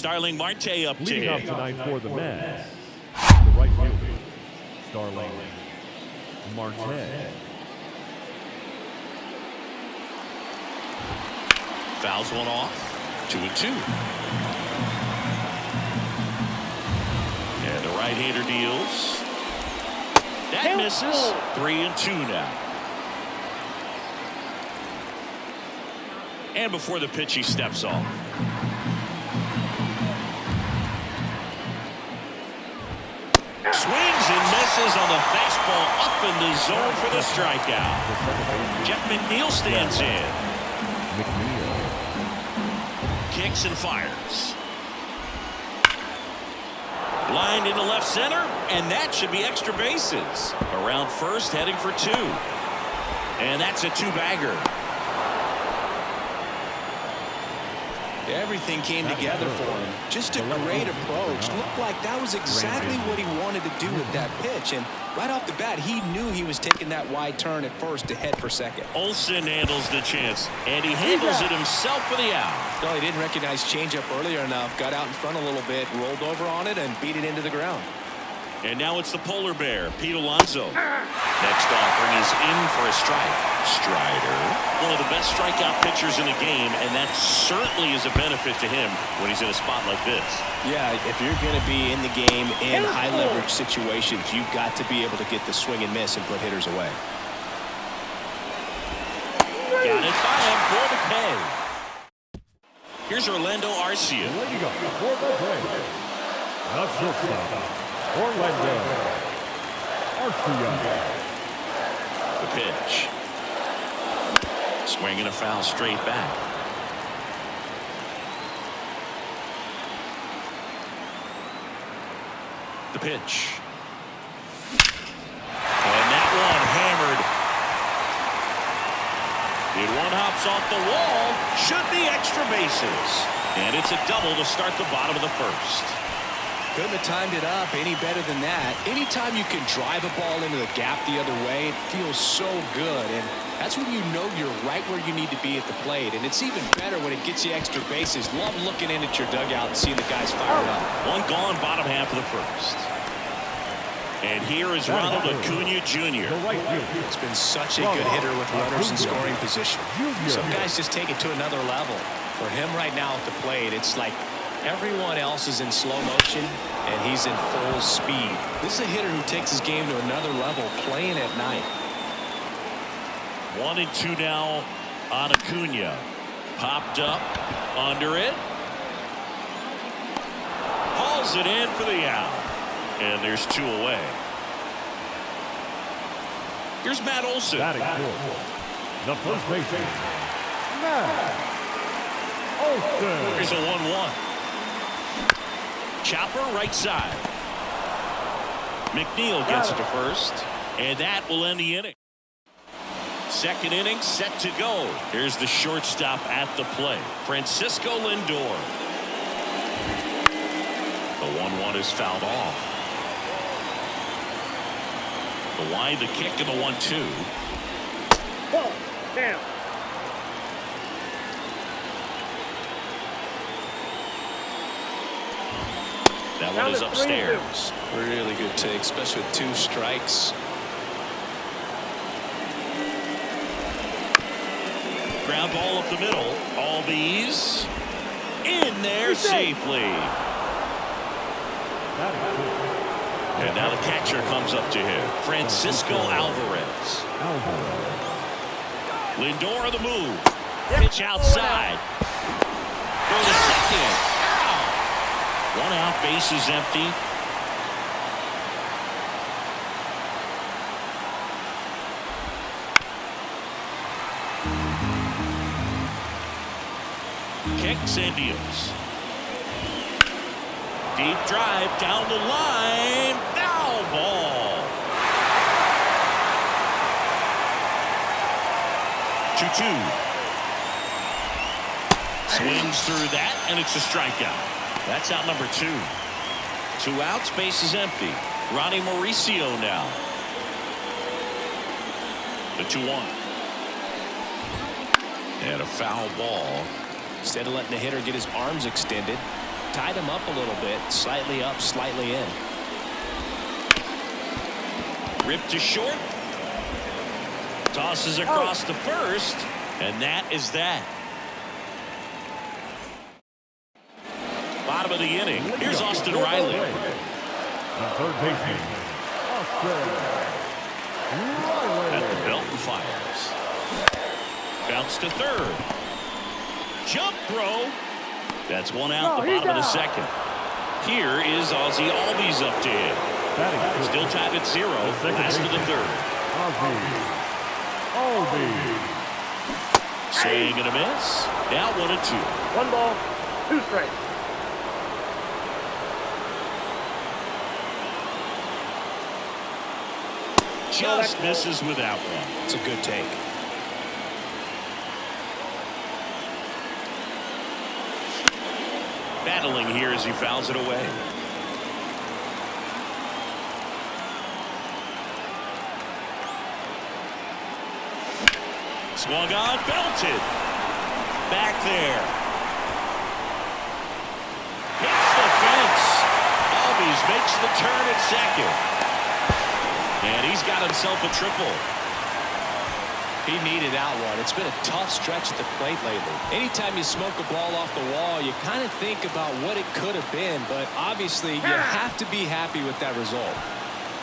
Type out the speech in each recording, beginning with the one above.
Starling Marte up to Leading up hit. tonight for the Mets, the right fielder, Starling Marte. Fouls one off. 2-2. And the right-hander deals. That misses. 3-2 now. And before the pitch, he steps off. Swings and misses on the fastball up in the zone for the strikeout. Jeff McNeil stands in. Kicks and fires. Lined into left center, and that should be extra bases. Around first, heading for 2. And that's a 2-bagger. Everything came together for him. Just a great approach. Looked like that was exactly what he wanted to do with that pitch. And right off the bat, he knew he was taking that wide turn at first to head for second. Olsen handles the chance, and he handles it himself for the out. No, he didn't recognize changeup earlier enough. Got out in front a little bit, rolled over on it, and beat it into the ground. And now it's the polar bear, Pete Alonso. Next offering is in for a strike. Strider, one of the best strikeout pitchers in the game, and that certainly is a benefit to him when he's in a spot like this. Yeah, if you're going to be in the game in high-leverage situations, you've got to be able to get the swing and miss and put hitters away. Got it by him for the pay. Here's Orlando Arcia. Leading up for the break, the shortstop, Orlando Arcia. The pitch. Swing and a foul straight back. The pitch. And that one hammered. The one hops off the wall. Should be extra bases. And it's a double to start the bottom of the first. Couldn't have timed it up any better than that. Anytime you can drive a ball into the gap the other way, it feels so good. And that's when you know you're right where you need to be at the plate. And it's even better when it gets you extra bases. Love looking in at your dugout and seeing the guys fired up. One gone, bottom half of the first. And here is Ronald Acuna Jr. It's been such a good hitter with runners in scoring position. Some guys just take it to another level. For him right now at the plate, it's like everyone else is in slow motion, and he's in full speed. This is a hitter who takes his game to another level, playing at night. 1-2 now on Acuna. Popped up, under it. Hauls it in for the out. And there's 2 away. Here's Matt Olson. Batting fourth, the first baseman, Matt Olson. Here's a 1-1. Chopper right side. McNeil gets it to first, and that will end the inning. Second inning set to go. Here's the shortstop at the plate, Francisco Lindor. The 1-1 is fouled off. The wide, the kick, and the 1-2. Ball, down. That one is upstairs. Really good take, especially with 2 strikes. Ground ball up the middle. Albies in there safely. And now the catcher comes up to him, Francisco Alvarez. Lindor on the move. Pitch outside. Go to second. Ow. 1 out, bases empty. Kicks and deals. Deep drive down the line. Foul ball. 2-2. Swings through that, and it's a strikeout. That's out number 2. 2 outs, bases empty. Ronnie Mauricio now. The 2-1. And a foul ball. Instead of letting the hitter get his arms extended, tied him up a little bit. Slightly up, slightly in. Ripped to short. Tosses across to first. And that is that. Bottom of the inning. Here's Austin Riley. Third baseman, Austin Riley. At the belt and fires. Bounce to third. Jump throw. That's one out the bottom of the second. Here is Ozzie Albies up to hit. Still tied at 0. Last of the third. Albies. Swing and a miss. Now 1-2. 1 ball, 2 strikes. Just misses with that one. It's a good take. Battling here as he fouls it away. Swung on, belted. Back there. Hits the fence. Albies makes the turn at second. And he's got himself a triple. He needed that one. It's been a tough stretch at the plate lately. Anytime you smoke a ball off the wall, you kind of think about what it could have been, but obviously you have to be happy with that result.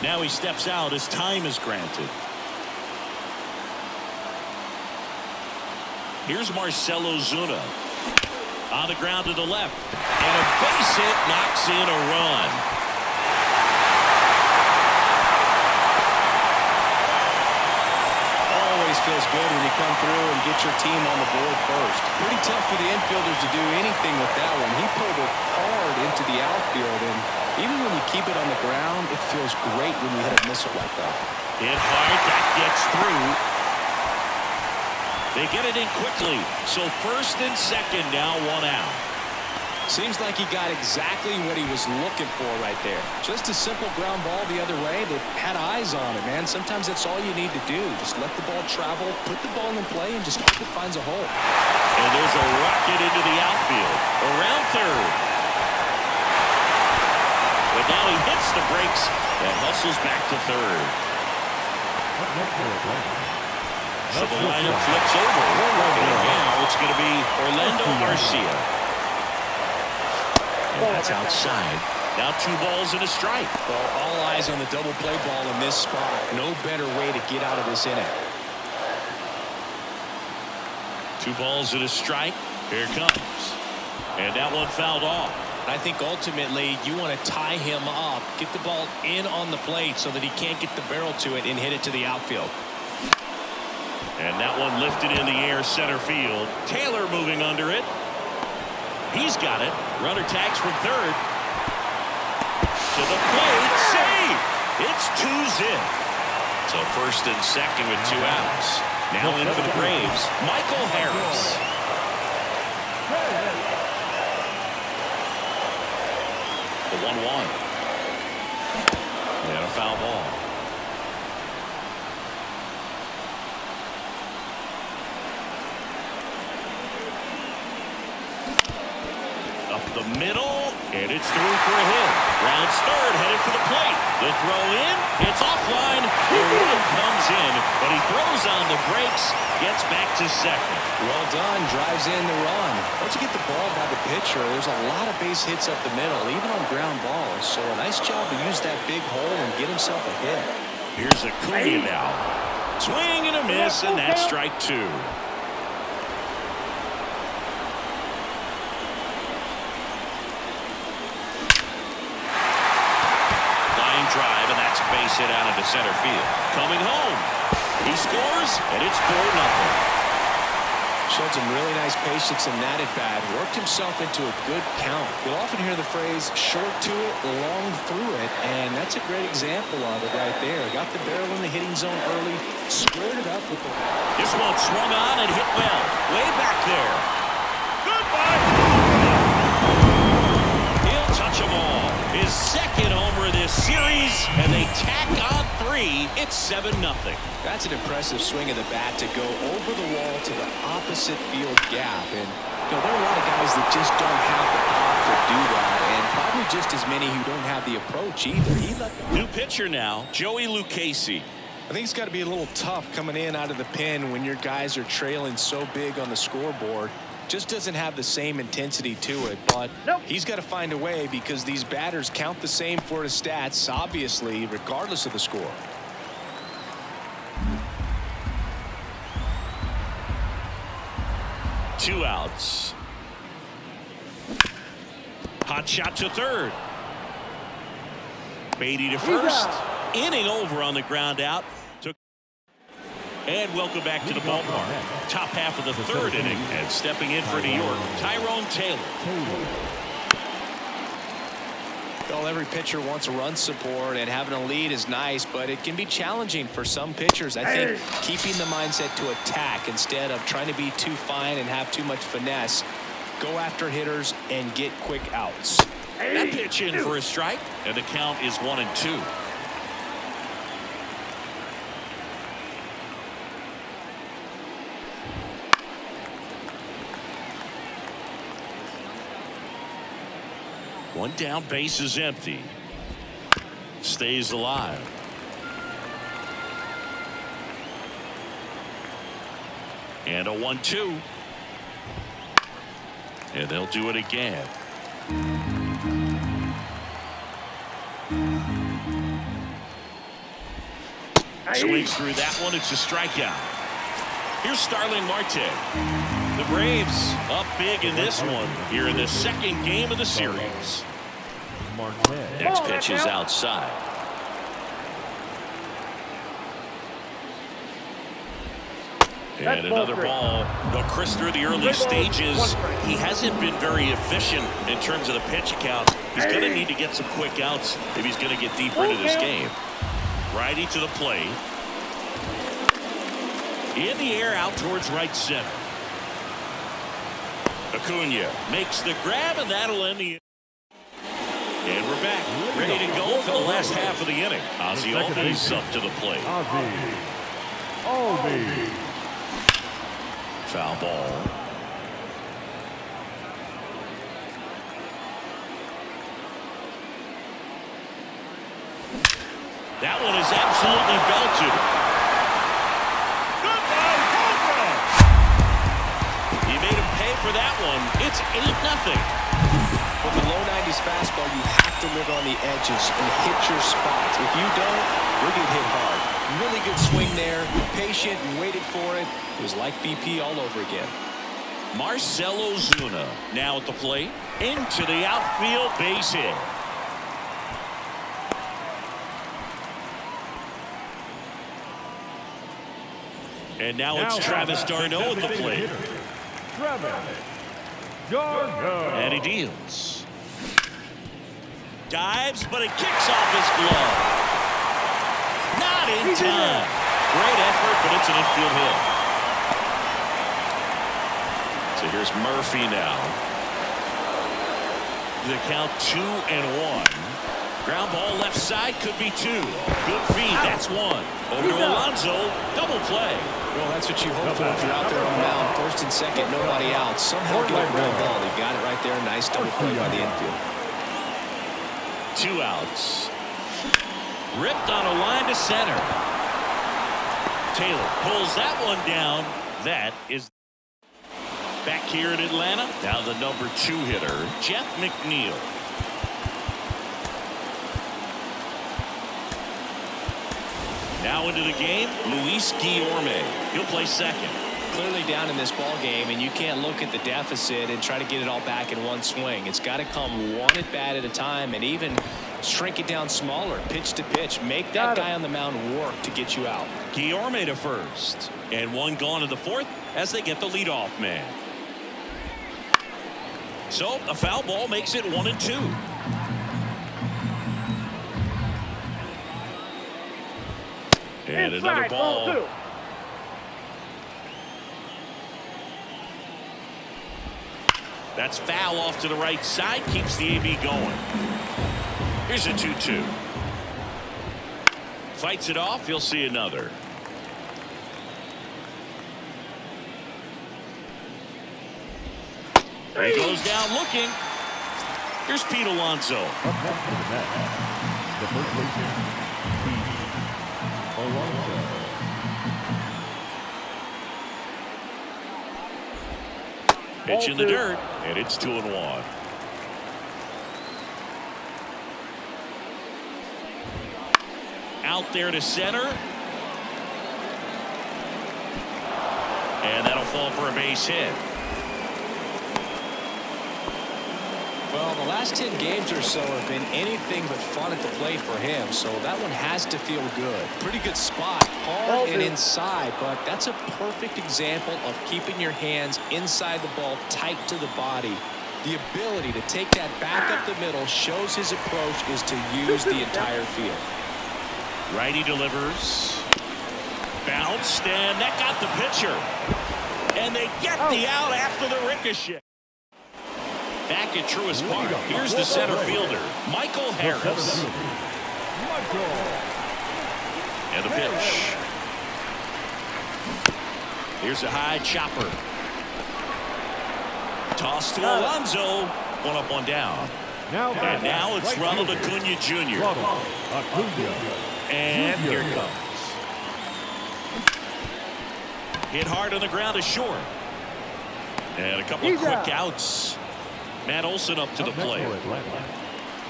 Now he steps out as time is granted. Here's Marcelo Zuna. On the ground to the left. And a base hit knocks in a run. Always feels good when you come through and get your team on the board first. Pretty tough for the infielders to do anything with that one. He pulled it hard into the outfield, and even when you keep it on the ground, it feels great when you hit a missile like that. Hit hard, that gets through. They get it in quickly. So first and second, now 1 out. Seems like he got exactly what he was looking for right there. Just a simple ground ball the other way. They had eyes on it, man. Sometimes that's all you need to do. Just let the ball travel, put the ball in play, and just hope it finds a hole. And there's a rocket into the outfield. Around third. But now he hits the brakes and hustles back to third. So the lineup flips over. And now it's going to be Orlando Garcia. And that's outside. Now 2 balls and a strike. Well, all eyes on the double play ball in this spot. No better way to get out of this inning. 2 balls and a strike. Here it comes. And that one fouled off. I think ultimately you want to tie him up, get the ball in on the plate so that he can't get the barrel to it and hit it to the outfield. And that one lifted in the air center field. Taylor moving under it. He's got it. Runner tags from third. To the plate. Save. It's 2-zip. So first and second with 2 outs. Now in for the Braves, Michael Harris. The 1-1. And a foul ball. Up the middle, and it's through for a hit. Rounds third, headed for the plate. The throw in, it's offline. The run comes in, but he throws on the brakes, gets back to second. Well done, drives in the run. Once you get the ball by the pitcher, there's a lot of base hits up the middle, even on ground balls. So a nice job to use that big hole and get himself a hit. Here's Acuna now. Swing and a miss, and that's strike 2. Drive, and that's a base hit out into center field. Coming home. He scores, and it's 4-0. Showed some really nice patience in that at bat. Worked himself into a good count. You'll often hear the phrase, short to it, long through it, and that's a great example of it right there. Got the barrel in the hitting zone early, squared it up with the... This one swung on and hit well. Way back there. Goodbye. He'll touch them all. His second homer of this series, and they tack on 3. 3. It's 7-0. That's an impressive swing of the bat to go over the wall to the opposite field gap. And there are a lot of guys that just don't have the pop to do that, and probably just as many who don't have the approach either. New pitcher now, Joey Lucchesi. I think it's got to be a little tough coming in out of the pen when your guys are trailing so big on the scoreboard. Just doesn't have the same intensity to it, but he's got to find a way because these batters count the same for his stats, obviously, regardless of the score. Two outs. Hot shot to third. Beatty to first. Inning over on the ground out. And welcome back to the ballpark. Top half of the third inning, and stepping in for New York, Tyrone Taylor. Well, every pitcher wants a run support, and having a lead is nice, but it can be challenging for some pitchers. I think keeping the mindset to attack instead of trying to be too fine and have too much finesse. Go after hitters and get quick outs. That pitch in for a strike, and the count is 1-2. One down, base is empty. Stays alive. And a 1-2. And they'll do it again. Swings through that one. It's a strikeout. Here's Starling Marte. The Braves up big in this one here in the second game of the series. Next pitch is outside. And another ball. Now, Chris, through the early stages, he hasn't been very efficient in terms of the pitch count. He's going to need to get some quick outs if he's going to get deeper into this game. Righty to the plate. In the air out towards right center. Acuna makes the grab, and that'll end the. And we're back, ready to go for the last half of the inning. Ozzie Albies up to the plate. Albies. Foul ball. That one is absolutely belted. He made him pay for that one. It's 8-0. With a low 90s fastball, you have to live on the edges and hit your spots. If you don't, you'll get hit hard. Really good swing there. Patient and waited for it. It was like BP all over again. Marcell Ozuna now at the plate. Into the outfield, base hit. And now it's Travis d'Arnaud at the plate. And he deals. Dives, but it kicks off his glove. Not in time. Great effort, but it's an infield hit. So here's Murphy now. The count 2-1. Ground ball left side, could be 2. Good feed, that's 1. Over to Alonso, double play. Well, that's what you hope for if you're out there on the mound. First and second, nobody out. Somehow get a ground ball. He got it right there. Nice double play by the infield. 2 outs. Ripped on a line to center. Taylor pulls that one down. That is back here in Atlanta. Now the number 2 hitter, Jeff McNeil. Now into the game, Luis Guillorme. He'll play second. Clearly down in this ball game, and you can't look at the deficit and try to get it all back in one swing. It's got to come one at bat at a time, and even shrink it down smaller, pitch to pitch. Make that guy on the mound work to get you out. Guillorme to first, and 1 gone to the 4th as they get the leadoff man. So a foul ball makes it 1-2. And another ball. That's foul off to the right side. Keeps the AB going. Here's a 2-2. Fights it off. He'll see another. He goes down looking. Here's Pete Alonso. Up next to the net, the first baseman, Pete Alonso. Pitch in the dirt, and it's 2-1. Out there to center. And that'll fall for a base hit. Well, the last 10 games or so have been anything but fun at the plate for him, so that one has to feel good. Pretty good spot, hard and inside, but that's a perfect example of keeping your hands inside the ball, tight to the body. The ability to take that back up the middle shows his approach is to use the entire field. Righty delivers. Bounced, and that got the pitcher. And they get the out after the ricochet. Back at Truist Park, here's the center fielder, Michael Harris. And the pitch. Here's a high chopper. Toss to Alonso. One up, one down. And now it's Ronald Acuna Jr. And here it comes. Hit hard on the ground to short. And a couple of quick outs. Matt Olson up to the plate.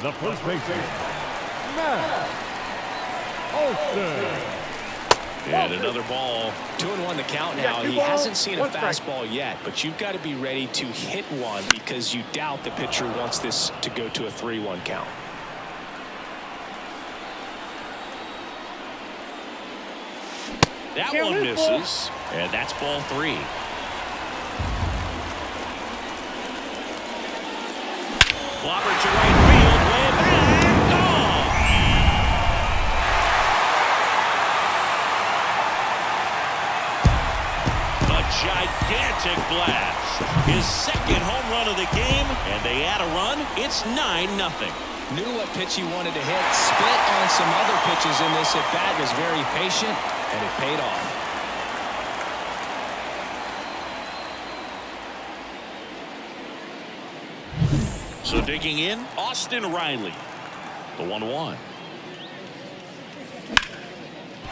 The first baseman, Matt Olson. And another ball. 2-1 the count now. He hasn't seen a fastball yet, but you've got to be ready to hit one because you doubt the pitcher wants this to go to a 3-1 count. That one misses, and that's ball 3. Clobber to right field, way back, gone. A gigantic blast. His second home run of the game, and they add a run. It's 9-0. Knew what pitch he wanted to hit, spit on some other pitches in this at-bat, was very patient, and it paid off. So digging in, Austin Riley. The 1-1.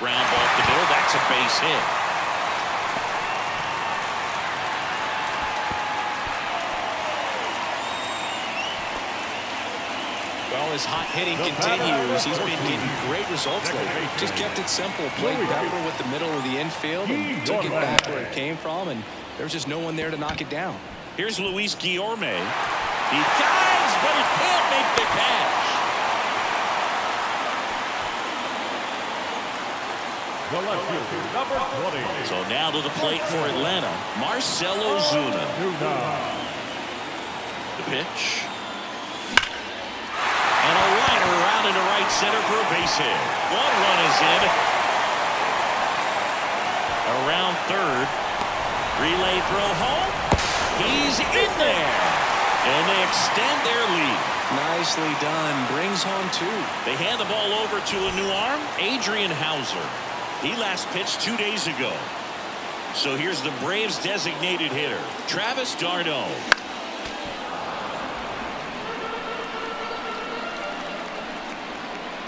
Ground ball up the middle. That's a base hit. Well, his hot hitting continues. He's been getting great results lately. Just kept it simple. Played pepper with the middle of the infield and took it back where it came from, and there's just no one there to knock it down. Here's Luis Guillorme. He dives, but he can't make the catch. The left fielder, number 20. So now to the plate for Atlanta, Marcell Ozuna. The pitch. And a liner around into right center for a base hit. One run is in. Around third. Relay throw home. He's in there. And they extend their lead. Nicely done. Brings home 2. They hand the ball over to a new arm, Adrian Hauser. He last pitched 2 days ago. So here's the Braves designated hitter, Travis d'Arnaud.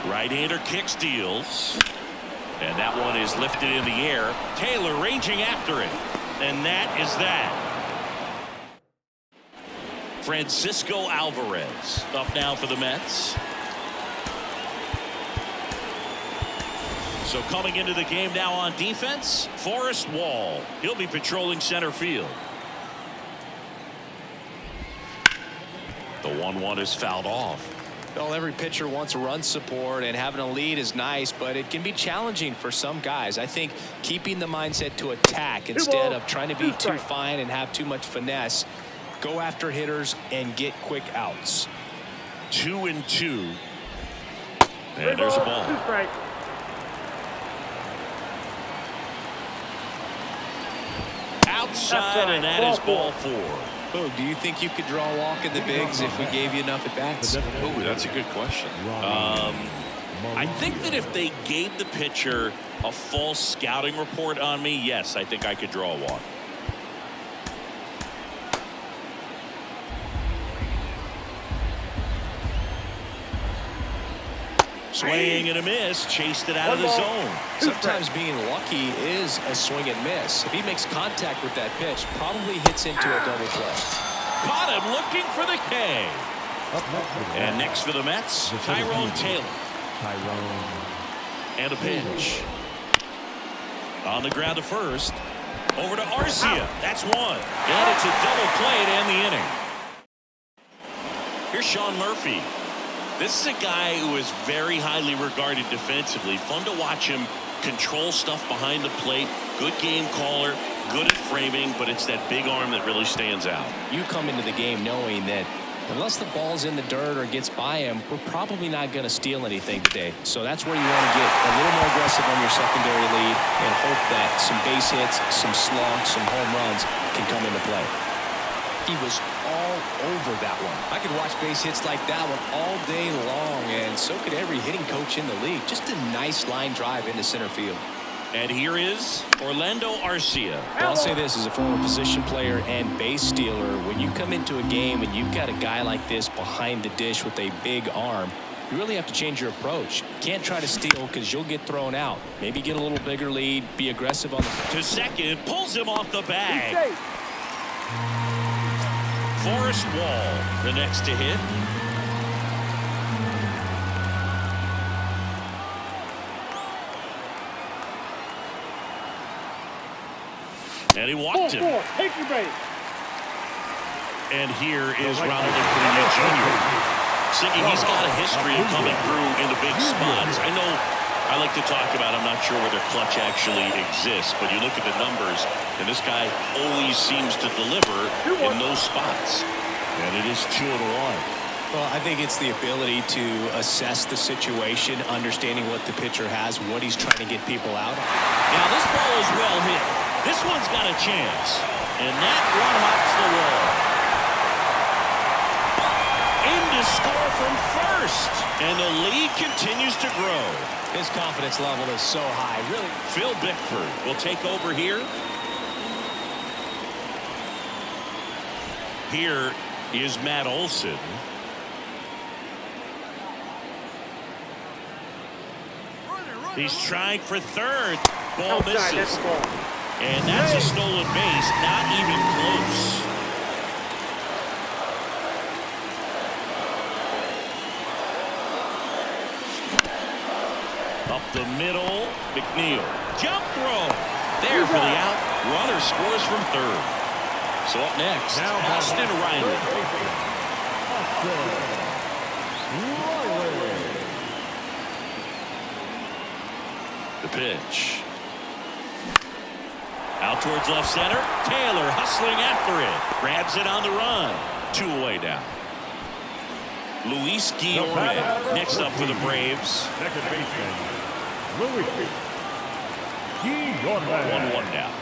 Right-hander kick steals. And that one is lifted in the air. Taylor ranging after it. And that is that. Francisco Alvarez up now for the Mets. So coming into the game now on defense, Forrest Wall. He'll be patrolling center field. The 1-1 is fouled off. Well, every pitcher wants run support, and having a lead is nice, but it can be challenging for some guys. I think keeping the mindset to attack instead of trying to be too fine and have too much finesse. Go after hitters and get quick outs. 2-2. And there's a ball. Outside, and that is ball 4. Oh, do you think you could draw a walk in the bigs if we gave you enough at bats? Oh, that's a good question. I think that if they gave the pitcher a false scouting report on me, yes, I think I could draw a walk. Swing and a miss, chased it out of the zone. Sometimes being lucky is a swing and miss. If he makes contact with that pitch, probably hits into a double play. Caught him looking for the K. Up next for the And next for the Mets, Tyrone Taylor. Tyrone. And a pitch. On the ground to first. Over to Arcia. That's one. And it's a double play to end the inning. Here's Sean Murphy. This is a guy who is very highly regarded defensively. Fun to watch him control stuff behind the plate. Good game caller. Good at framing. But it's that big arm that really stands out. You come into the game knowing that unless the ball's in the dirt or gets by him, we're probably not going to steal anything today. So that's where you want to get a little more aggressive on your secondary lead and hope that some base hits, some slugs, some home runs can come into play. He was all over that one. I could watch base hits like that one all day long, and so could every hitting coach in the league. Just a nice line drive into center field. And here is Orlando Arcia. Well, I'll say this as a former position player and base stealer. When you come into a game and you've got a guy like this behind the dish with a big arm, you really have to change your approach. Can't try to steal because you'll get thrown out. Maybe get a little bigger lead, be aggressive on the... To second, pulls him off the bag. Forrest Wall, the next to hit. And he walked him. Take your base. And here is Ronald Acuna Jr. Siggy, he's got a history of coming through into big spots. I know I like to talk about, I'm not sure whether clutch actually exists, but you look at the numbers, and this guy always seems to deliver in those spots. And it is 2-1. Well, I think it's the ability to assess the situation, understanding what the pitcher has, what he's trying to get people out. Now this ball is well hit. This one's got a chance. And that one hops the wall. In to score from first. And the lead continues to grow. His confidence level is so high, really. Phil Bickford will take over here. Here is Matt Olson. He's trying for third. Ball misses. And that's a stolen base, not even close. Up the middle, McNeil. Jump throw. There for the out. Runner scores from third. So up next, Austin Riley. The pitch. Out towards left center. Taylor hustling after it. Grabs it on the run. 2 away now. Luis Guillorme next up for the Braves. Second baseman, Luis Guillorme. 1-1 now.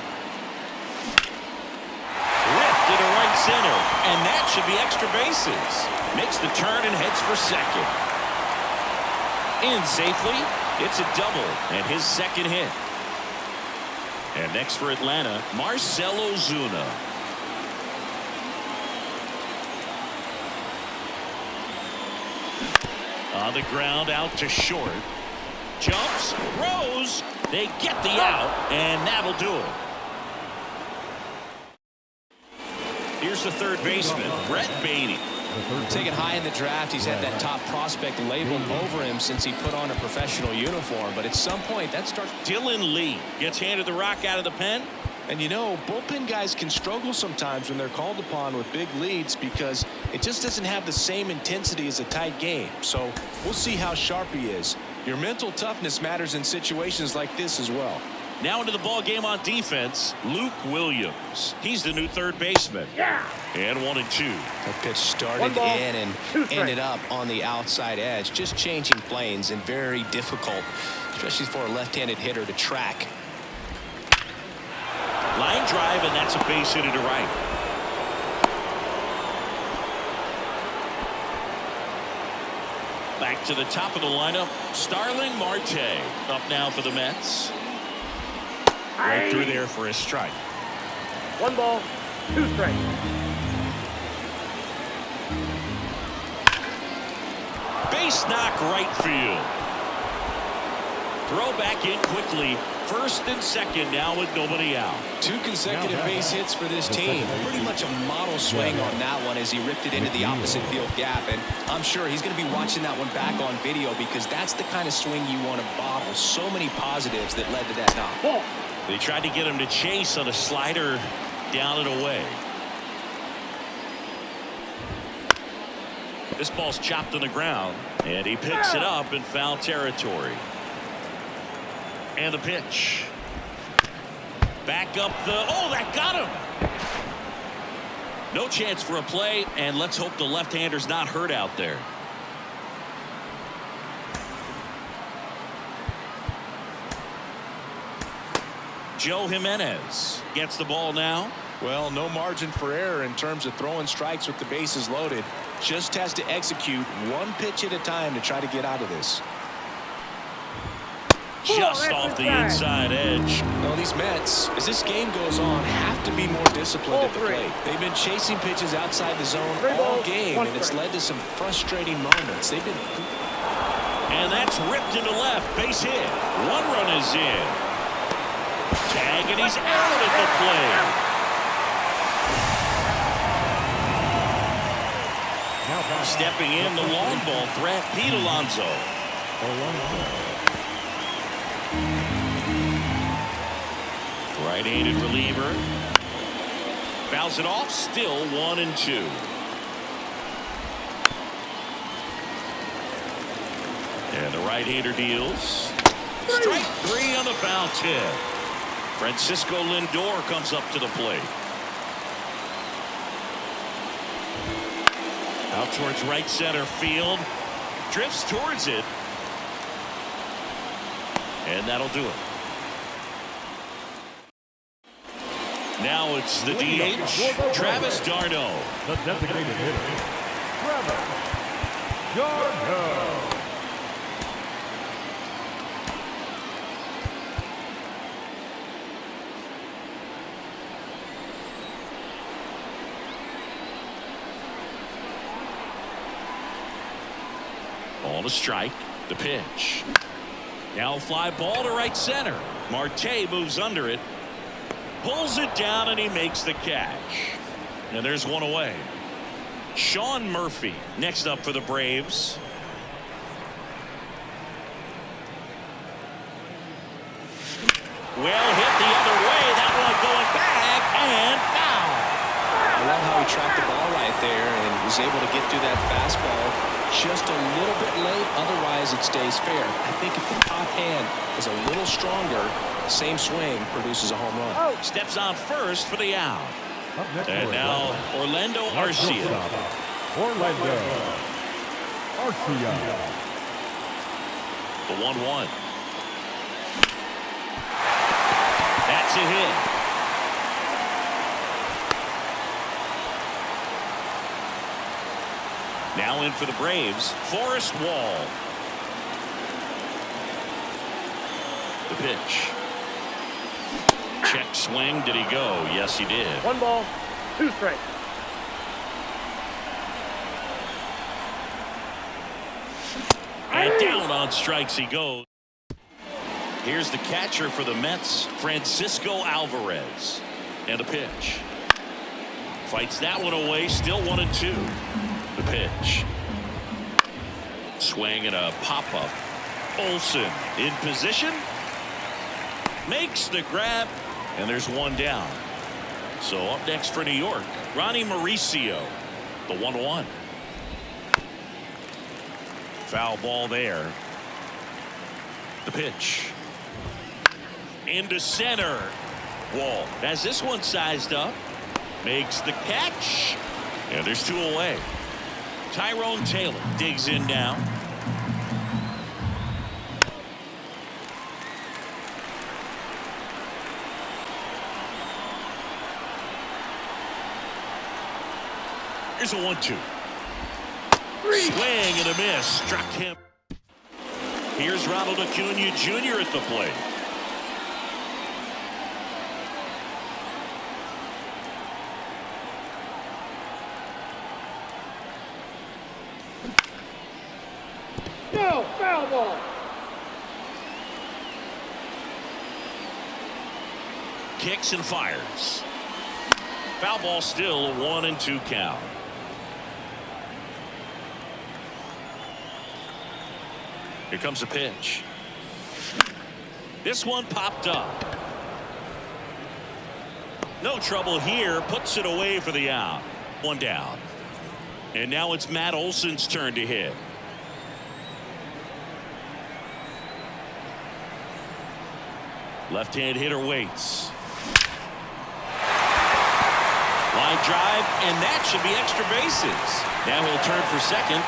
Ripped into right center. And that should be extra bases. Makes the turn and heads for second. In safely. It's a double and his second hit. And next for Atlanta, Marcell Ozuna. On the ground, out to short. Jumps, throws. They get the out, and that'll do it. Here's the third baseman, Brett Beatty. Taken high in the draft, he's had that top prospect labeled over him since he put on a professional uniform. But at some point, that starts... Dylan Lee gets handed the rock out of the pen. And you know, bullpen guys can struggle sometimes when they're called upon with big leads because it just doesn't have the same intensity as a tight game. So we'll see how sharp he is. Your mental toughness matters in situations like this as well. Now into the ball game on defense, Luke Williams. He's the new third baseman. Yeah. And 1-2. The pitch started in and ended up on the outside edge. Just changing planes and very difficult, especially for a left-handed hitter to track. Line drive, and that's a base hit to right. Back to the top of the lineup, Starling Marte up now for the Mets. Right through there for a strike. 1 ball, 2 strikes. Base knock right field. Throw back in quickly. First and second now with nobody out. 2 consecutive base hits for this team. Pretty much a model swing on that one as he ripped it into the opposite field gap. And I'm sure he's going to be watching that one back on video because that's the kind of swing you want to bottle. So many positives that led to that knock. Ball. They tried to get him to chase on a slider down and away. This ball's chopped on the ground, and he picks it up in foul territory. And the pitch. Back up that got him. No chance for a play, and let's hope the left-hander's not hurt out there. Joe Jimenez gets the ball now. Well, no margin for error in terms of throwing strikes with the bases loaded. Just has to execute 1 pitch at a time to try to get out of this. Just off the inside edge. Well, these Mets, as this game goes on, have to be more disciplined at the plate. They've been chasing pitches outside the zone all game, and it's led to some frustrating moments. And that's ripped into left. Base hit. 1 run is in. Tag, and he's out at the plate. Stepping in, the long ball threat, Pete Alonso. Right-handed reliever. Fouls it off, still 1-2. And the right-hander deals. Strike 3 on the foul tip. Francisco Lindor comes up to the plate. Out towards right center field. Drifts towards it. And that'll do it. Now it's the DH, Travis d'Arnaud. The designated hitter, Travis d'Arnaud. On a strike, the pitch. Now fly ball to right center. Marte moves under it. Pulls it down and he makes the catch. And there's 1 away. Sean Murphy next up for the Braves. Well hit the other way. That one going back and foul. I love how he tracked the ball right there and was able to get through that fastball just a little bit late. Otherwise, it stays fair. I think if the top hand is a little stronger, same swing produces a home run. Steps on first for the out. And now Orlando Arcia. Orlando Arcia. The 1-1. That's a hit. Now in for the Braves, Forrest Wall. The pitch. Check swing. Did he go? Yes, he did. 1 ball, 2 strikes. And down on strikes he goes. Here's the catcher for the Mets, Francisco Alvarez. And the pitch. Fights that one away, still 1-2. The pitch. Swing and a pop-up. Olsen in position. Makes the grab. And there's 1 down. So up next for New York, Ronnie Mauricio. The 1-1. Foul ball there. The pitch. Into center. Wall has this one sized up. Makes the catch. And there's 2 away. Tyrone Taylor digs in now. Here's a 1-2. Swing and a miss. Struck him. Here's Ronald Acuna Jr. at the plate. No, foul ball. Kicks and fires. Foul ball, still a 1-2 count. Here comes a pitch. This one popped up. No trouble here. Puts it away for the out. One down. And now it's Matt Olson's turn to hit. Left-hand hitter waits. Line drive, and that should be extra bases. Now he'll turn for second.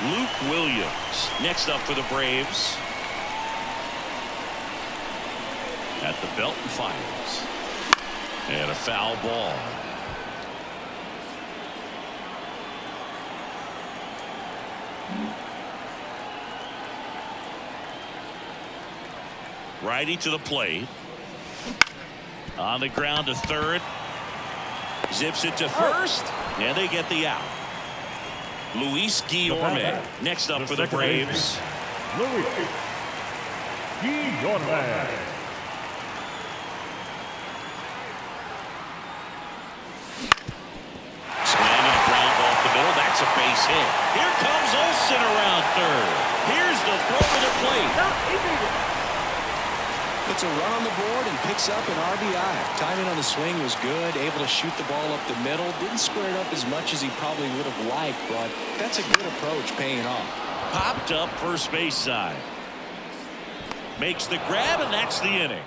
Luke Williams next up for the Braves. At the belt and fires. And a foul ball. Righty to the plate. On the ground to third. Zips it to first. And they get the out. Luis Guillorme next up for the Braves. Luis Guillorme. Swing and a ground ball off the middle. That's a base hit. Here comes Olson around third. Here's the throw to the plate. No, he beat it. Puts a run on the board and picks up an RBI. Timing on the swing was good. Able to shoot the ball up the middle. Didn't square it up as much as he probably would have liked, but that's a good approach, paying off. Popped up first base side. Makes the grab, and that's the inning.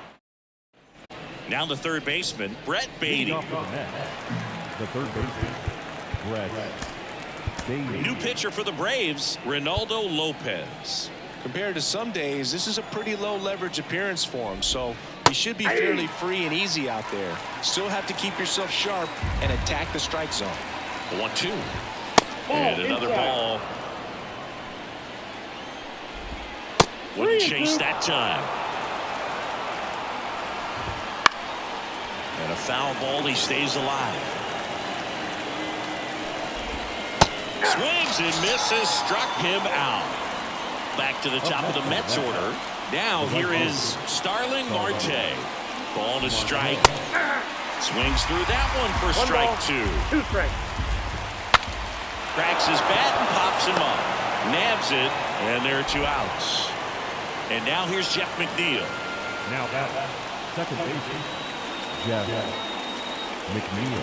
Now the third baseman, Brett Beatty. The third baseman, Brett Beatty. New pitcher for the Braves, Ronaldo Lopez. Compared to some days, this is a pretty low leverage appearance for him, so he should be fairly free and easy out there. Still have to keep yourself sharp and attack the strike zone. 1-2. And another ball. Wouldn't chase that time. And a foul ball. He stays alive. Swings and misses. Struck him out. Back to the top of the Mets order. Now here is Starling Marte. Ball to strike. Swings through that one for strike ball, 2. 2 strikes. Cracks his bat and pops him up. Nabs it, and there are 2 outs. And now here's Jeff McNeil. Now that second baseman, Jeff McNeil.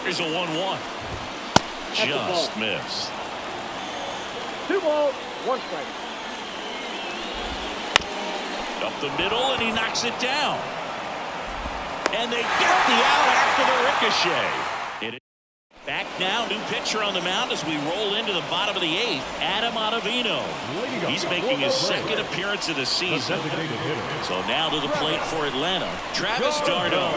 Here's a 1-1. Just missed. 2 balls, 1 strike. Up the middle, and he knocks it down. And they get the out after the ricochet. Back now, new pitcher on the mound as we roll into the bottom of the 8th. Adam Ottavino. He's making his second appearance of the season. So now to the plate for Atlanta, Travis d'Arnaud.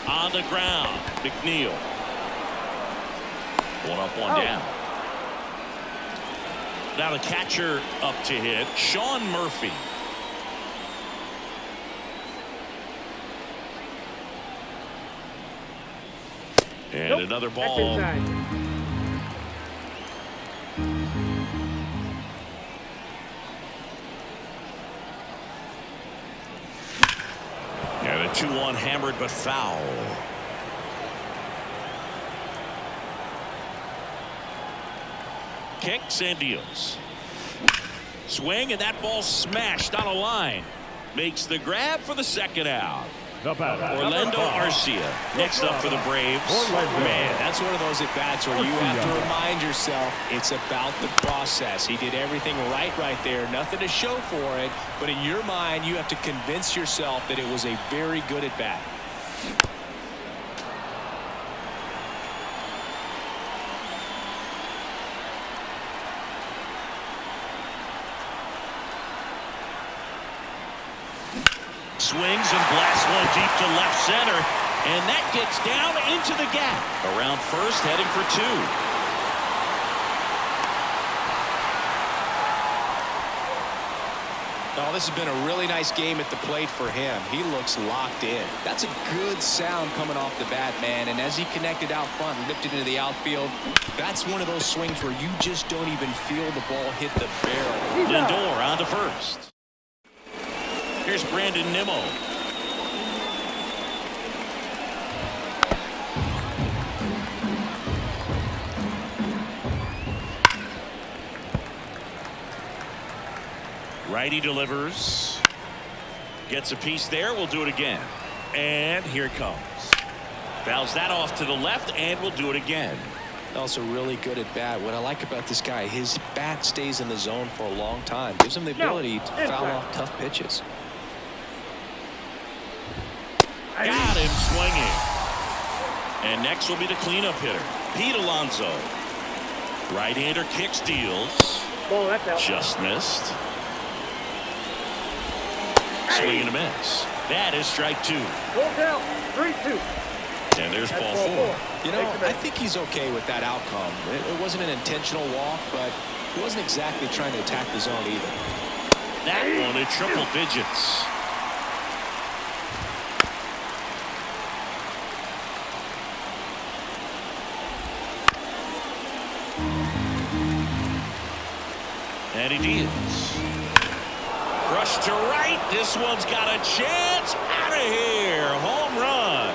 On the ground, McNeil. 1 up, 1 down. Now the catcher up to hit, Sean Murphy. And another ball. And a 2-1 hammered but foul. Kicks and deals. Swing, and that ball smashed on a line. Makes the grab for the second out. Orlando Arcia next up for the Braves. Man, that's one of those at-bats where you have to remind yourself it's about the process. He did everything right there. Nothing to show for it, but in your mind, you have to convince yourself that it was a very good at-bat. Swings and blasts one deep to left center. And that gets down into the gap. Around first, heading for 2. Oh, this has been a really nice game at the plate for him. He looks locked in. That's a good sound coming off the bat, man. And as he connected out front and ripped it into the outfield, that's one of those swings where you just don't even feel the ball hit the barrel. Lindor on to first. Here's Brandon Nimmo. Righty delivers. Gets a piece there. We'll do it again. And here it comes. Fouls that off to the left, and we'll do it again. Also really good at bat. What I like about this guy, his bat stays in the zone for a long time. Gives him the ability to foul off tough pitches. Got him swinging. And next will be the cleanup hitter, Pete Alonso. Right-hander kick steals. Ball, that's out. Just missed. Swing and a miss. That is strike 2. Ball down. 3-2. And there's ball 4. You know, I think he's okay with that outcome. It wasn't an intentional walk, but he wasn't exactly trying to attack the zone either. That one in triple digits. And he deals. Rush to right. This one's got a chance. Out of here. Home run.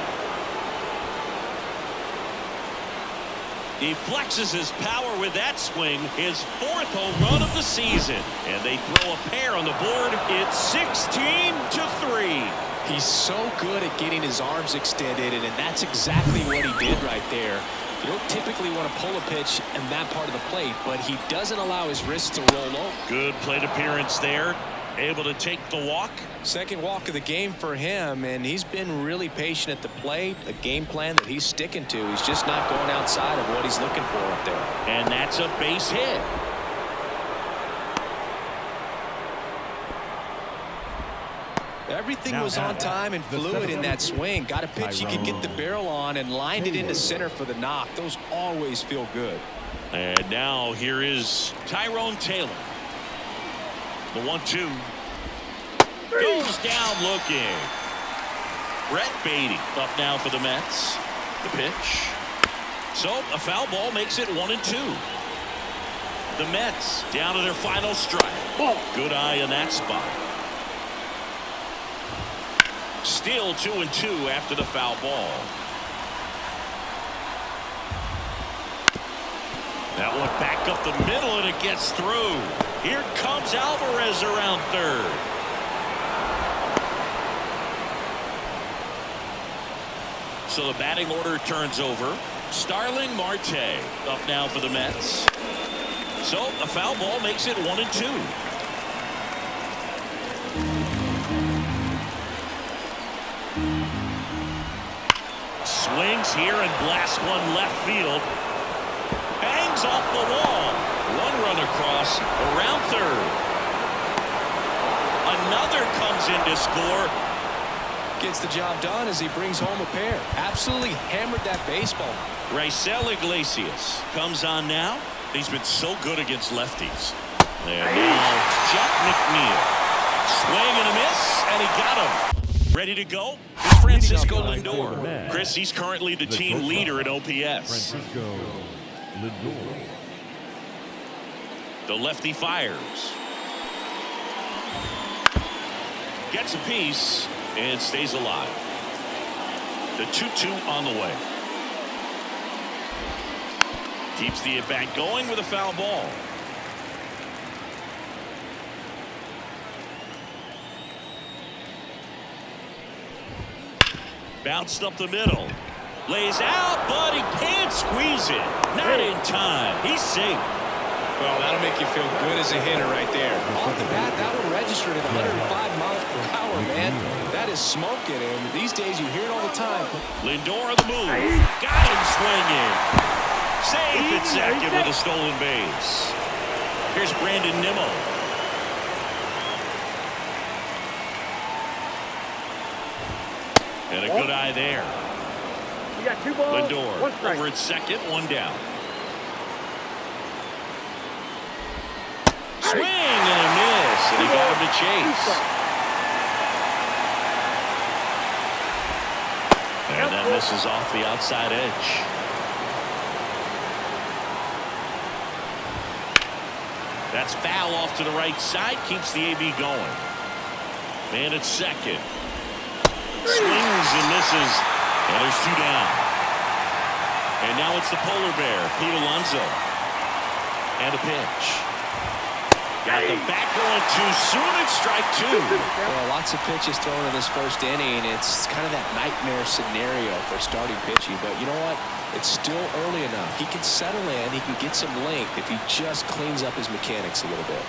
He flexes his power with that swing. His 4th home run of the season. And they throw a pair on the board. It's 16-3. He's so good at getting his arms extended, and that's exactly what he did right there. You don't typically want to pull a pitch in that part of the plate, but he doesn't allow his wrist to roll over. Good plate appearance there. Able to take the walk. Second walk of the game for him, and he's been really patient at the plate. A game plan that he's sticking to. He's just not going outside of what he's looking for up there. And that's a base hit. Everything was on time and fluid in that swing. Got a pitch you could get the barrel on and lined it into center for the knock. Those always feel good. And now here is Tyrone Taylor. The 1-2. Goes down looking. Brett Beatty up now for the Mets. The pitch. So a foul ball makes it 1-2. The Mets down to their final strike. Good eye on that spot. Still 2-2 after the foul ball. That one back up the middle, and it gets through. Here comes Alvarez around third. So the batting order turns over. Starling Marte up now for the Mets. So a foul ball makes it 1-2. Swings here and blasts one left field. Hangs off the wall. One run across around third. Another comes in to score. Gets the job done as he brings home a pair. Absolutely hammered that baseball. Raisel Iglesias comes on now. He's been so good against lefties. There now, Jeff McNeil. Swing and a miss, and he got him. Ready to go? It's Francisco Lindor. Chris, he's currently the team leader in OPS. Francisco Lindor. The lefty fires. Gets a piece and stays alive. The 2-2 on the way. Keeps the at-bat going with a foul ball. Bounced up the middle. Lays out, but he can't squeeze it. Not in time. He's safe. Well, that'll make you feel good as a hitter right there. Off the bat, that one registered at 105 miles per hour, man. That is smoking, and these days you hear it all the time. Lindor on the move. Got him swinging. Safe at second with a stolen base. Here's Brandon Nimmo. And a good eye there. You got 2 balls, Lindor 1 strike. over at second, 1 down. Swing and a miss, and he got him to chase. And that misses off the outside edge. That's foul off to the right side, keeps the AB going. And it's second. Swings and misses, and there's 2 down. And now it's the polar bear, Pete Alonso. And a pitch. Got the back going too soon. It's strike 2. Well, lots of pitches thrown in this first inning. It's kind of that nightmare scenario for starting pitching. But you know what? It's still early enough. He can settle in. He can get some length if he just cleans up his mechanics a little bit.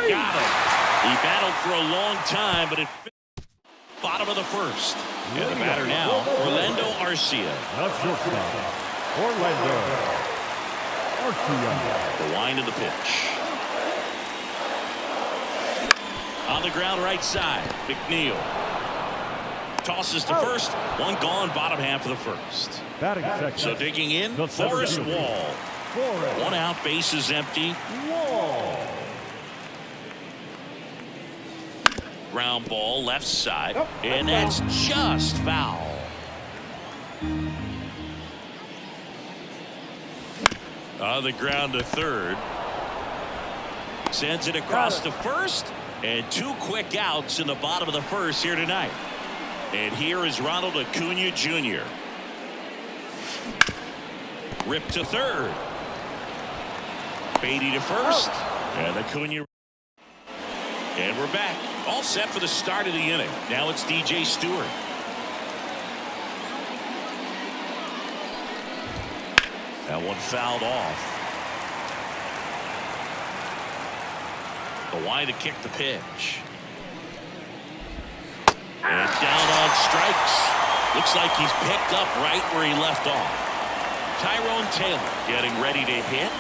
Got him. He battled for a long time, but it bottom of the first. And the batter now, Orlando Arcia. That's your stop. Orlando Arcia. The wind of the pitch. On the ground right side, McNeil. Tosses to first. 1 gone, bottom half of the first. Batting second. So digging in, The Forrest center fielder. Wall. 1 out, bases empty. Wall. Ground ball left side, and that's just foul. On the ground to third. Sends it across to first, and 2 quick outs in the bottom of the first here tonight. And here is Ronald Acuna Jr. Rip to third. Beatty to first, and Acuna. And we're back. All set for the start of the inning. Now it's DJ Stewart. That one fouled off. The wide to kick the pitch. And down on strikes. Looks like he's picked up right where he left off. Tyrone Taylor getting ready to hit.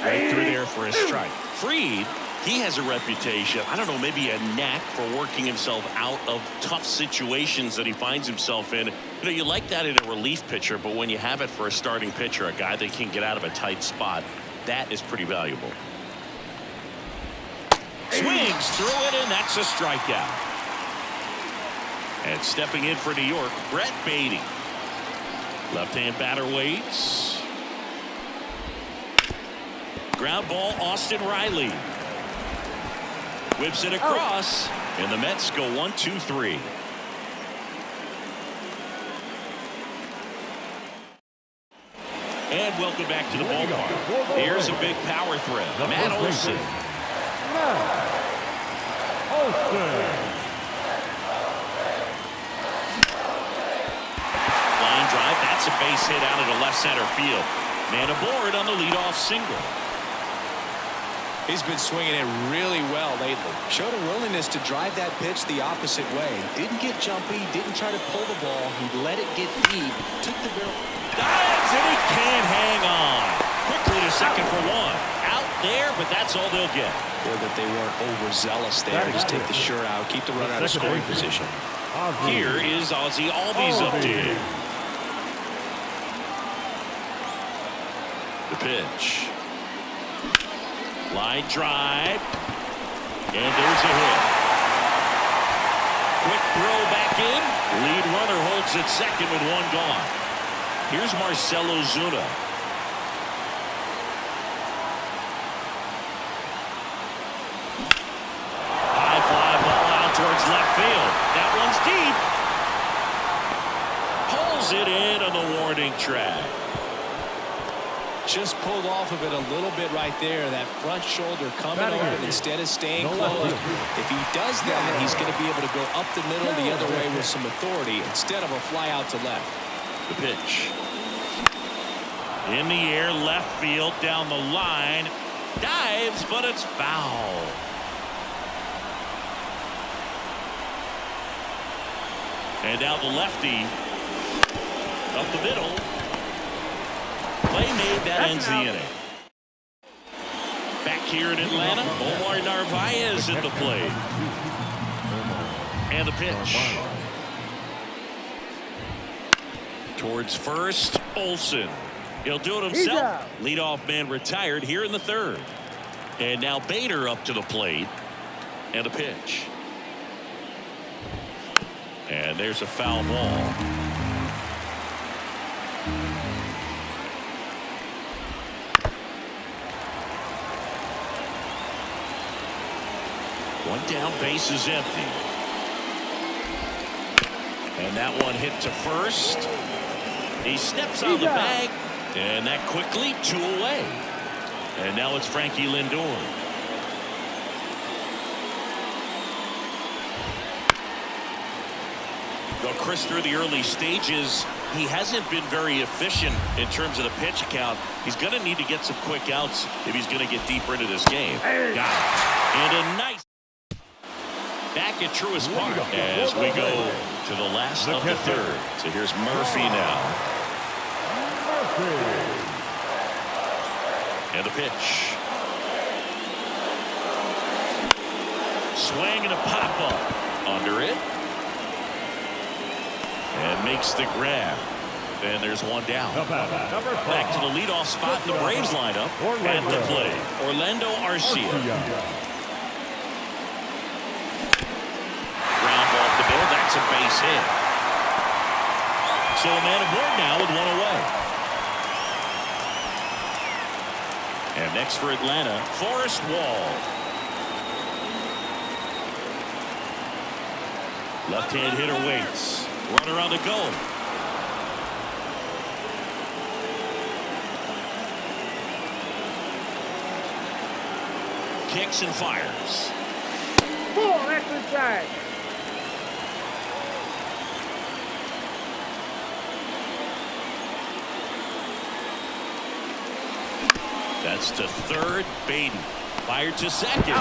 Right through there for a strike. Fried, he has a reputation, I don't know, maybe a knack for working himself out of tough situations that he finds himself in. You know, you like that in a relief pitcher, but when you have it for a starting pitcher, a guy that can get out of a tight spot, that is pretty valuable. Swings through it, and that's a strikeout. And stepping in for New York, Brett Beatty. Left-hand batter waits. Ground ball, Austin Riley. Whips it across, and the Mets go 1-2-3. And welcome back to the ballpark. Here's a big power threat. Matt Olson. Line drive, that's a base hit out of the left center field. Man aboard on the leadoff single. He's been swinging it really well lately. Showed a willingness to drive that pitch the opposite way. Didn't get jumpy, didn't try to pull the ball. He let it get deep, took the barrel. Dives, and he can't hang on. Quickly to second for 1. Out there, but that's all they'll get. Or that they weren't overzealous there. Just take the shirt out, keep the runner out of scoring position. Here is Ozzie Albies updated. The pitch. Line drive. And there's a hit. Quick throw back in. Lead runner holds at second with 1 gone. Here's Marcell Ozuna. High fly ball out towards left field. That one's deep. Pulls it in on the warning track. Just pulled off of it a little bit right there. That front shoulder coming over instead of staying closed. If he does that, he's going to be able to go up the middle the other way with some authority instead of a fly out to left. The pitch. In the air, left field, down the line. Dives, but it's foul. And now the lefty up the middle. Play made. That ends the inning. Back here in Atlanta, Omar Narvaez at the plate. And the pitch. Towards first, Olsen. He'll do it himself. Leadoff man retired here in the third. And now Bader up to the plate. And a pitch. And there's a foul ball. One down, base is empty. And that one hit to first. He steps on the bag. And that quickly 2 away. And now it's Frankie Lindor. Well, Chris, through the early stages, he hasn't been very efficient in terms of the pitch count. He's going to need to get some quick outs if he's going to get deeper into this game. Got it. And a nice back at Truist Park as we go to the last of the third. So here's Murphy now. And the pitch. Swing and a pop-up. Under it. And makes the grab. And there's one down. Back to the leadoff spot in the Braves lineup. At the plate, Orlando Arcia. Ground ball up the middle. That's a base hit. So a man aboard now with one away. And next for Atlanta, Forrest Wall. Left-hand hitter waits. Runner on the go. Kicks and fires. Ball, that's inside. That's to third. Baden fired to second.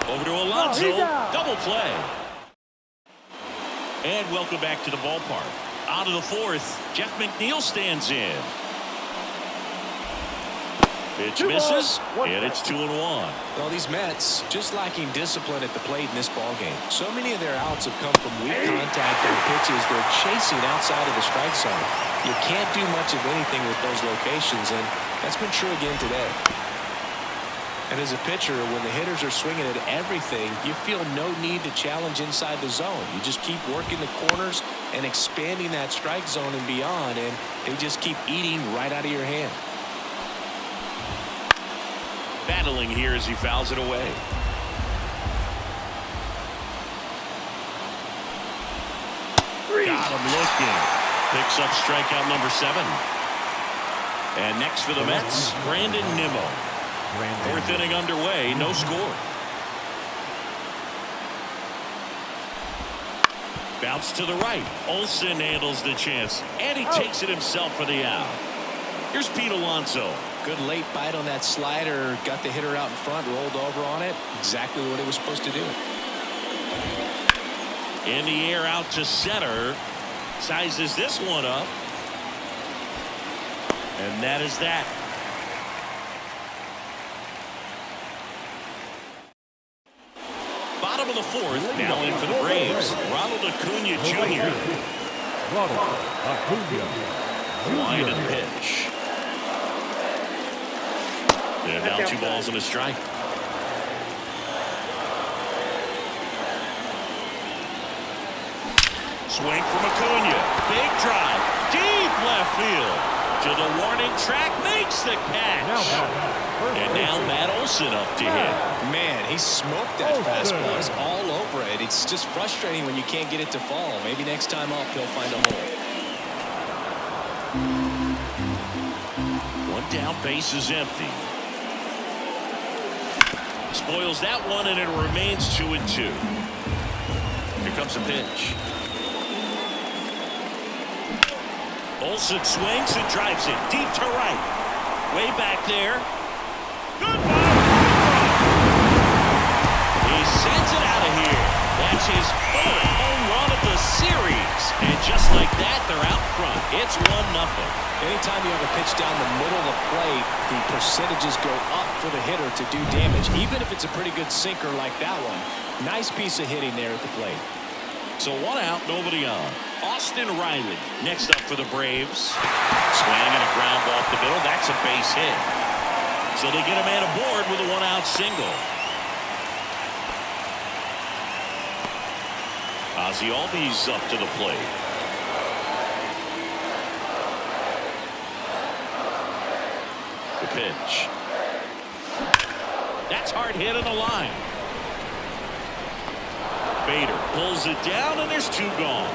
Over to Alonso. Double play. And welcome back to the ballpark. Out of the fourth, Jeff McNeil stands in. Pitch misses, and it's 2-1. Well, these Mets just lacking discipline at the plate in this ballgame. So many of their outs have come from weak contact and pitches they're chasing outside of the strike zone. You can't do much of anything with those locations, and that's been true again today. And as a pitcher, when the hitters are swinging at everything, you feel no need to challenge inside the zone. You just keep working the corners and expanding that strike zone and beyond, and they just keep eating right out of your hand. Battling here as he fouls it away. Got him looking. Picks up strikeout number 7. And next for the Mets, Brandon Nimmo. Fourth inning underway, no score. Bounce to the right. Olsen handles the chance, and he takes it himself for the out. Here's Pete Alonso. Good late bite on that slider. Got the hitter out in front, rolled over on it. Exactly what it was supposed to do. In the air out to center. Sizes this one up. And that is that. Bottom of the fourth. Now in for the Braves. Ronald Acuna Jr. Line and pitch. And now 2 balls and a strike. Swing from Acuna. Big drive. Deep left field. To the warning track. Makes the catch. And now Matt Olson up to hit. Man, he smoked that fastball. He's all over it. It's just frustrating when you can't get it to fall. Maybe next time up he'll find a hole. One down, base is empty. Spoils that one, and it remains 2-2. Here comes the pitch. Olsen swings and drives it deep to right. Way back there. Goodbye. scores his 4th home run of the series. And just like that, they're out front. It's 1-0. Anytime you have a pitch down the middle of the plate, the percentages go up for the hitter to do damage, even if it's a pretty good sinker like that one. Nice piece of hitting there at the plate. So 1 out, nobody on. Austin Riley next up for the Braves. Swing and a ground ball up the middle. That's a base hit. So they get a man aboard with a 1-out single. Ozzie Albies up to the plate. The pitch. That's hard hit in the line. Bader pulls it down, and there's 2 gone.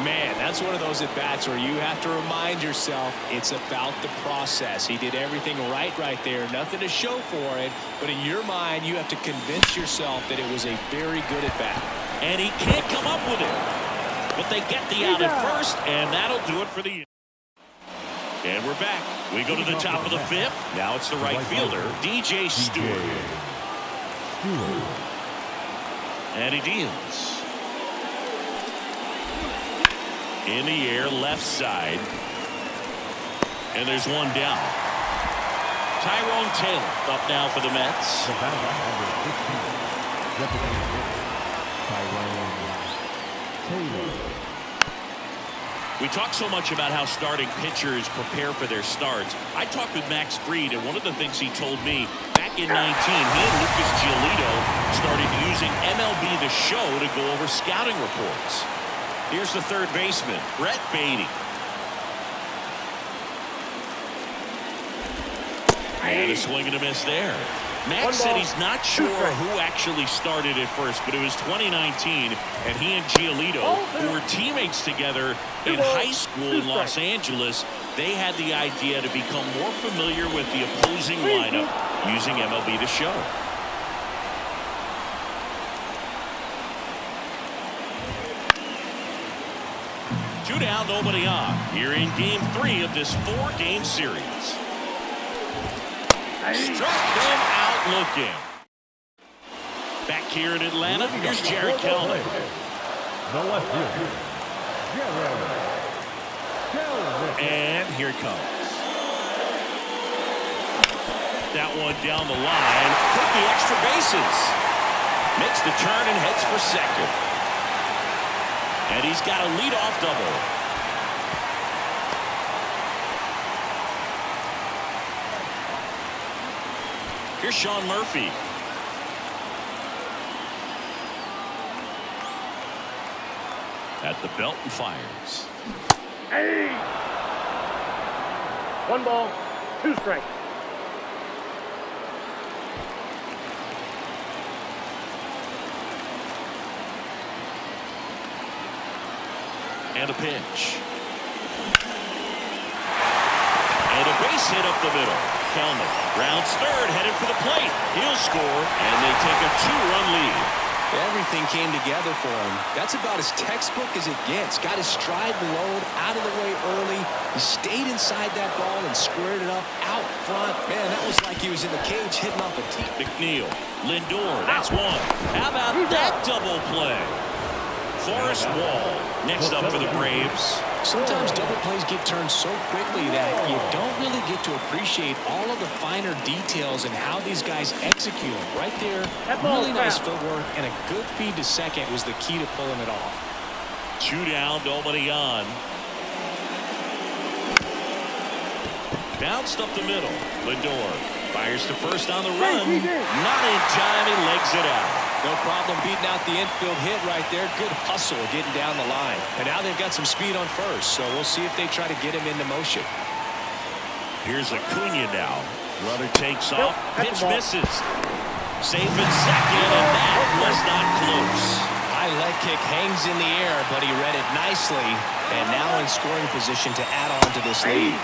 Man, that's one of those at-bats where you have to remind yourself it's about the process. He did everything right there. Nothing to show for it, but in your mind, you have to convince yourself that it was a very good at-bat. And he can't come up with it. But they get the out at first, and that'll do it for the... And we're back. We go to the top of the 5th. Now it's the right fielder, DJ Stewart. And he deals. In the air, left side. And there's 1 down. Tyrone Taylor up now for the Mets. We talk so much about how starting pitchers prepare for their starts. I talked with Max Fried, and one of the things he told me back in 19, he and Lucas Giolito started using MLB The Show to go over scouting reports. Here's the third baseman, Brett Beatty. And a swing and a miss there. Max said he's not sure who actually started at first, but it was 2019, and he and Giolito, who were teammates together in high school in Los Angeles, they had the idea to become more familiar with the opposing lineup using MLB The Show. Two down, nobody on. Here in Game 3 of this 4-game series. Struck him out looking. Back here in Atlanta, here's Jared Kelly. The left fielder, And here it comes. That one down the line. Took the extra bases. Makes the turn and heads for second. And he's got a leadoff double. Here's Sean Murphy. At the belt and fires. Hey! 1 ball, 2 strikes. And a pitch. And a base hit up the middle. Kelman rounds third, headed for the plate. He'll score, and they take a 2-run lead. Everything came together for him. That's about as textbook as it gets. Got his stride load out of the way early. He stayed inside that ball and squared it up out front. Man, that was like he was in the cage hitting off a tee. McNeil, Lindor, that's 1. How about that double play? Forrest Wall next up for the Braves. Sometimes double plays get turned so quickly that you don't really get to appreciate all of the finer details and how these guys execute them. Right there, really nice footwork, and a good feed to second was the key to pulling it off. 2 down, nobody on. Bounced up the middle. Lindor fires to first on the run. Not in time, he legs it out. No problem beating out the infield hit right there. Good hustle getting down the line. And now they've got some speed on first, so we'll see if they try to get him into motion. Here's Acuna now. Runner takes off. Pitch misses. Safe in second, and that was not close. High leg kick hangs in the air, but he read it nicely. And now in scoring position to add on to this lead.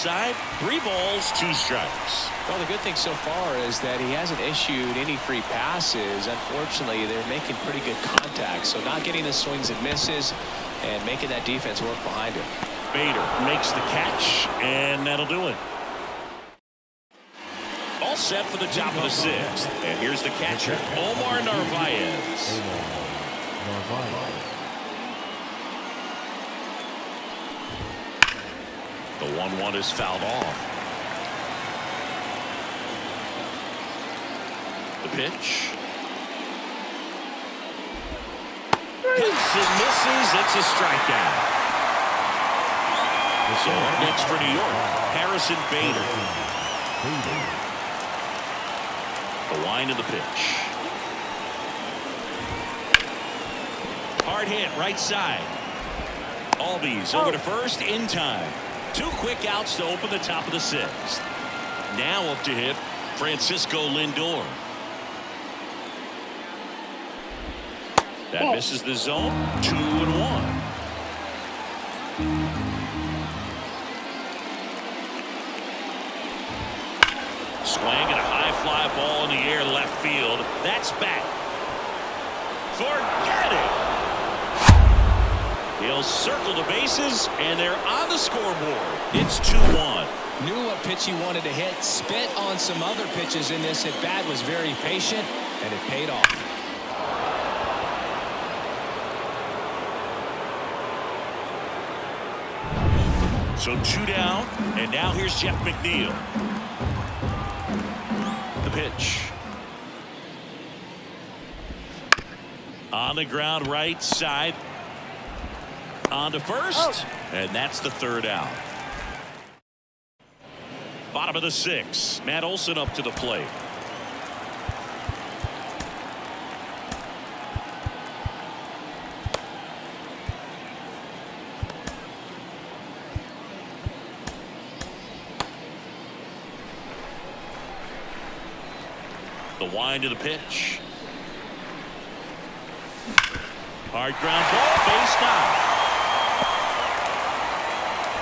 side. 3 balls, 2 strikes. Well, the good thing so far is that he hasn't issued any free passes. Unfortunately, they're making pretty good contact, so not getting the swings and misses and making that defense work behind him. Bader makes the catch, and that'll do it. All set for the top of the 6th. And here's the catcher, Omar Narvaez. The 1-1 is fouled off. The pitch. Hits and misses. It's a strikeout. So up next for New York, Harrison Bader. The wind of the pitch. Hard hit right side. Albies over to first in time. 2 quick outs to open the top of the 6th. Now up to hit Francisco Lindor. That misses the zone. 2-1. Swing and a high fly ball in the air left field. That's back. Forget it. He'll circle the bases, and they're on the scoreboard. It's 2-1. Knew what pitch he wanted to hit. Spent on some other pitches in this at bat. Was very patient, and it paid off. So 2 down, and now here's Jeff McNeil. The pitch. On the ground right side. On to first, and that's the 3rd out. Bottom of the 6th. Matt Olson up to the plate. The wind of the pitch. Hard ground ball, base knock.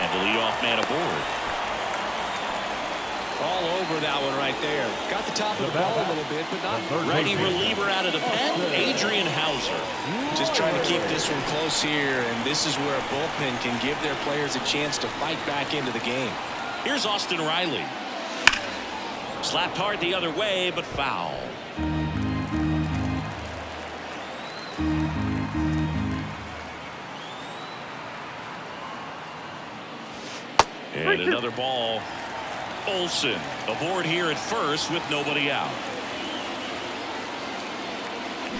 And the leadoff man aboard. All over that one right there. Got the top of the ball a little bit, but not. Righty reliever out of the pen, Adrian Hauser. Just trying to keep this one close here, and this is where a bullpen can give their players a chance to fight back into the game. Here's Austin Riley. Slapped hard the other way, but foul. And another ball. Olson aboard here at first with nobody out.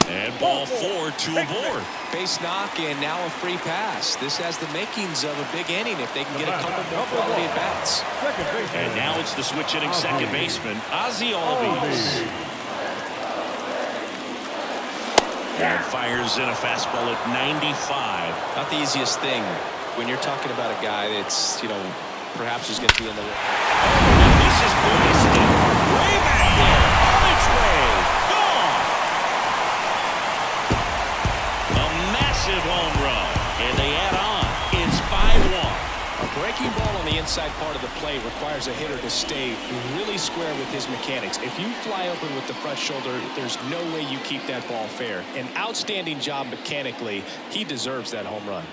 And ball 4, 2 aboard. Base knock and now a free pass. This has the makings of a big inning if they can get a couple more quality at bats. And now it's the switch hitting second baseman, Ozzie Albies. And fires in a fastball at 95. Not the easiest thing when you're talking about a guy that's, perhaps is going to be in the. This is ballistic. Way back there. On its way. Gone. A massive home run. And they add on. It's 5-1. A breaking ball on the inside part of the plate requires a hitter to stay really square with his mechanics. If you fly open with the front shoulder, there's no way you keep that ball fair. An outstanding job mechanically. He deserves that home run.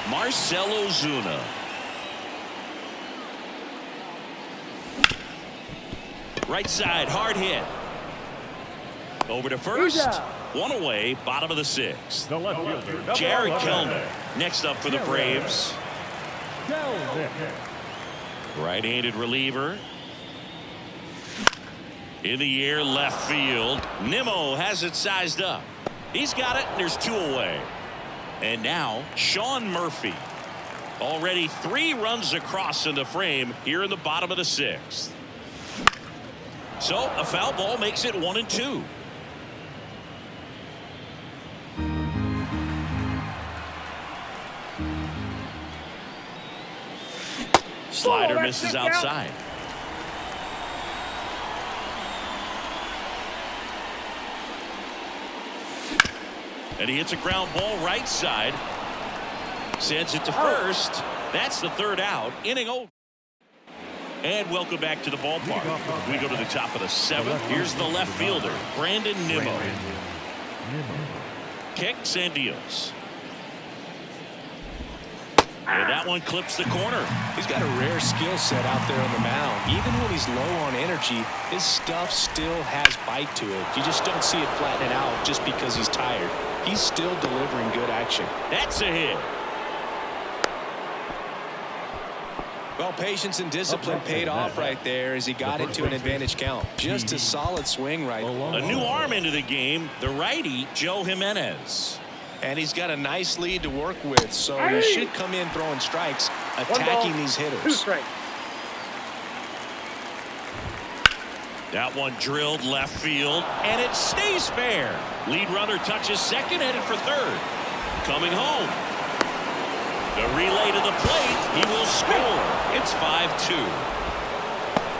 Marcell Ozuna. Right side, hard hit. Over to first. 1 away, bottom of the 6th. The left fielder, Jared Kellner next up for the Braves. Right-handed reliever. In the air, left field. Nimmo has it sized up. He's got it, and there's 2 away. And now, Sean Murphy. Already 3 runs across in the frame here in the bottom of the 6th. So, a foul ball makes it 1-2. Slider misses outside. And he hits a ground ball right side. Sends it to first. That's the third out. Inning over. And welcome back to the ballpark. We go to the top of the seventh. Here's the left fielder, Brandon Nimmo. Kicks and deals. And that one clips the corner. He's got a rare skill set out there on the mound. Even when he's low on energy, his stuff still has bite to it. You just don't see it flattening out just because he's tired. He's still delivering good action. That's a hit. Well, patience and discipline paid off right there as he got into an advantage count. Just a solid swing right. A new arm into the game, the righty, Joe Jimenez. And he's got a nice lead to work with, so he should come in throwing strikes, attacking these hitters. 2 strikes. That one drilled left field, and it stays fair. Lead runner touches second, headed for third. Coming home. The relay to the plate. He will score. It's 5-2.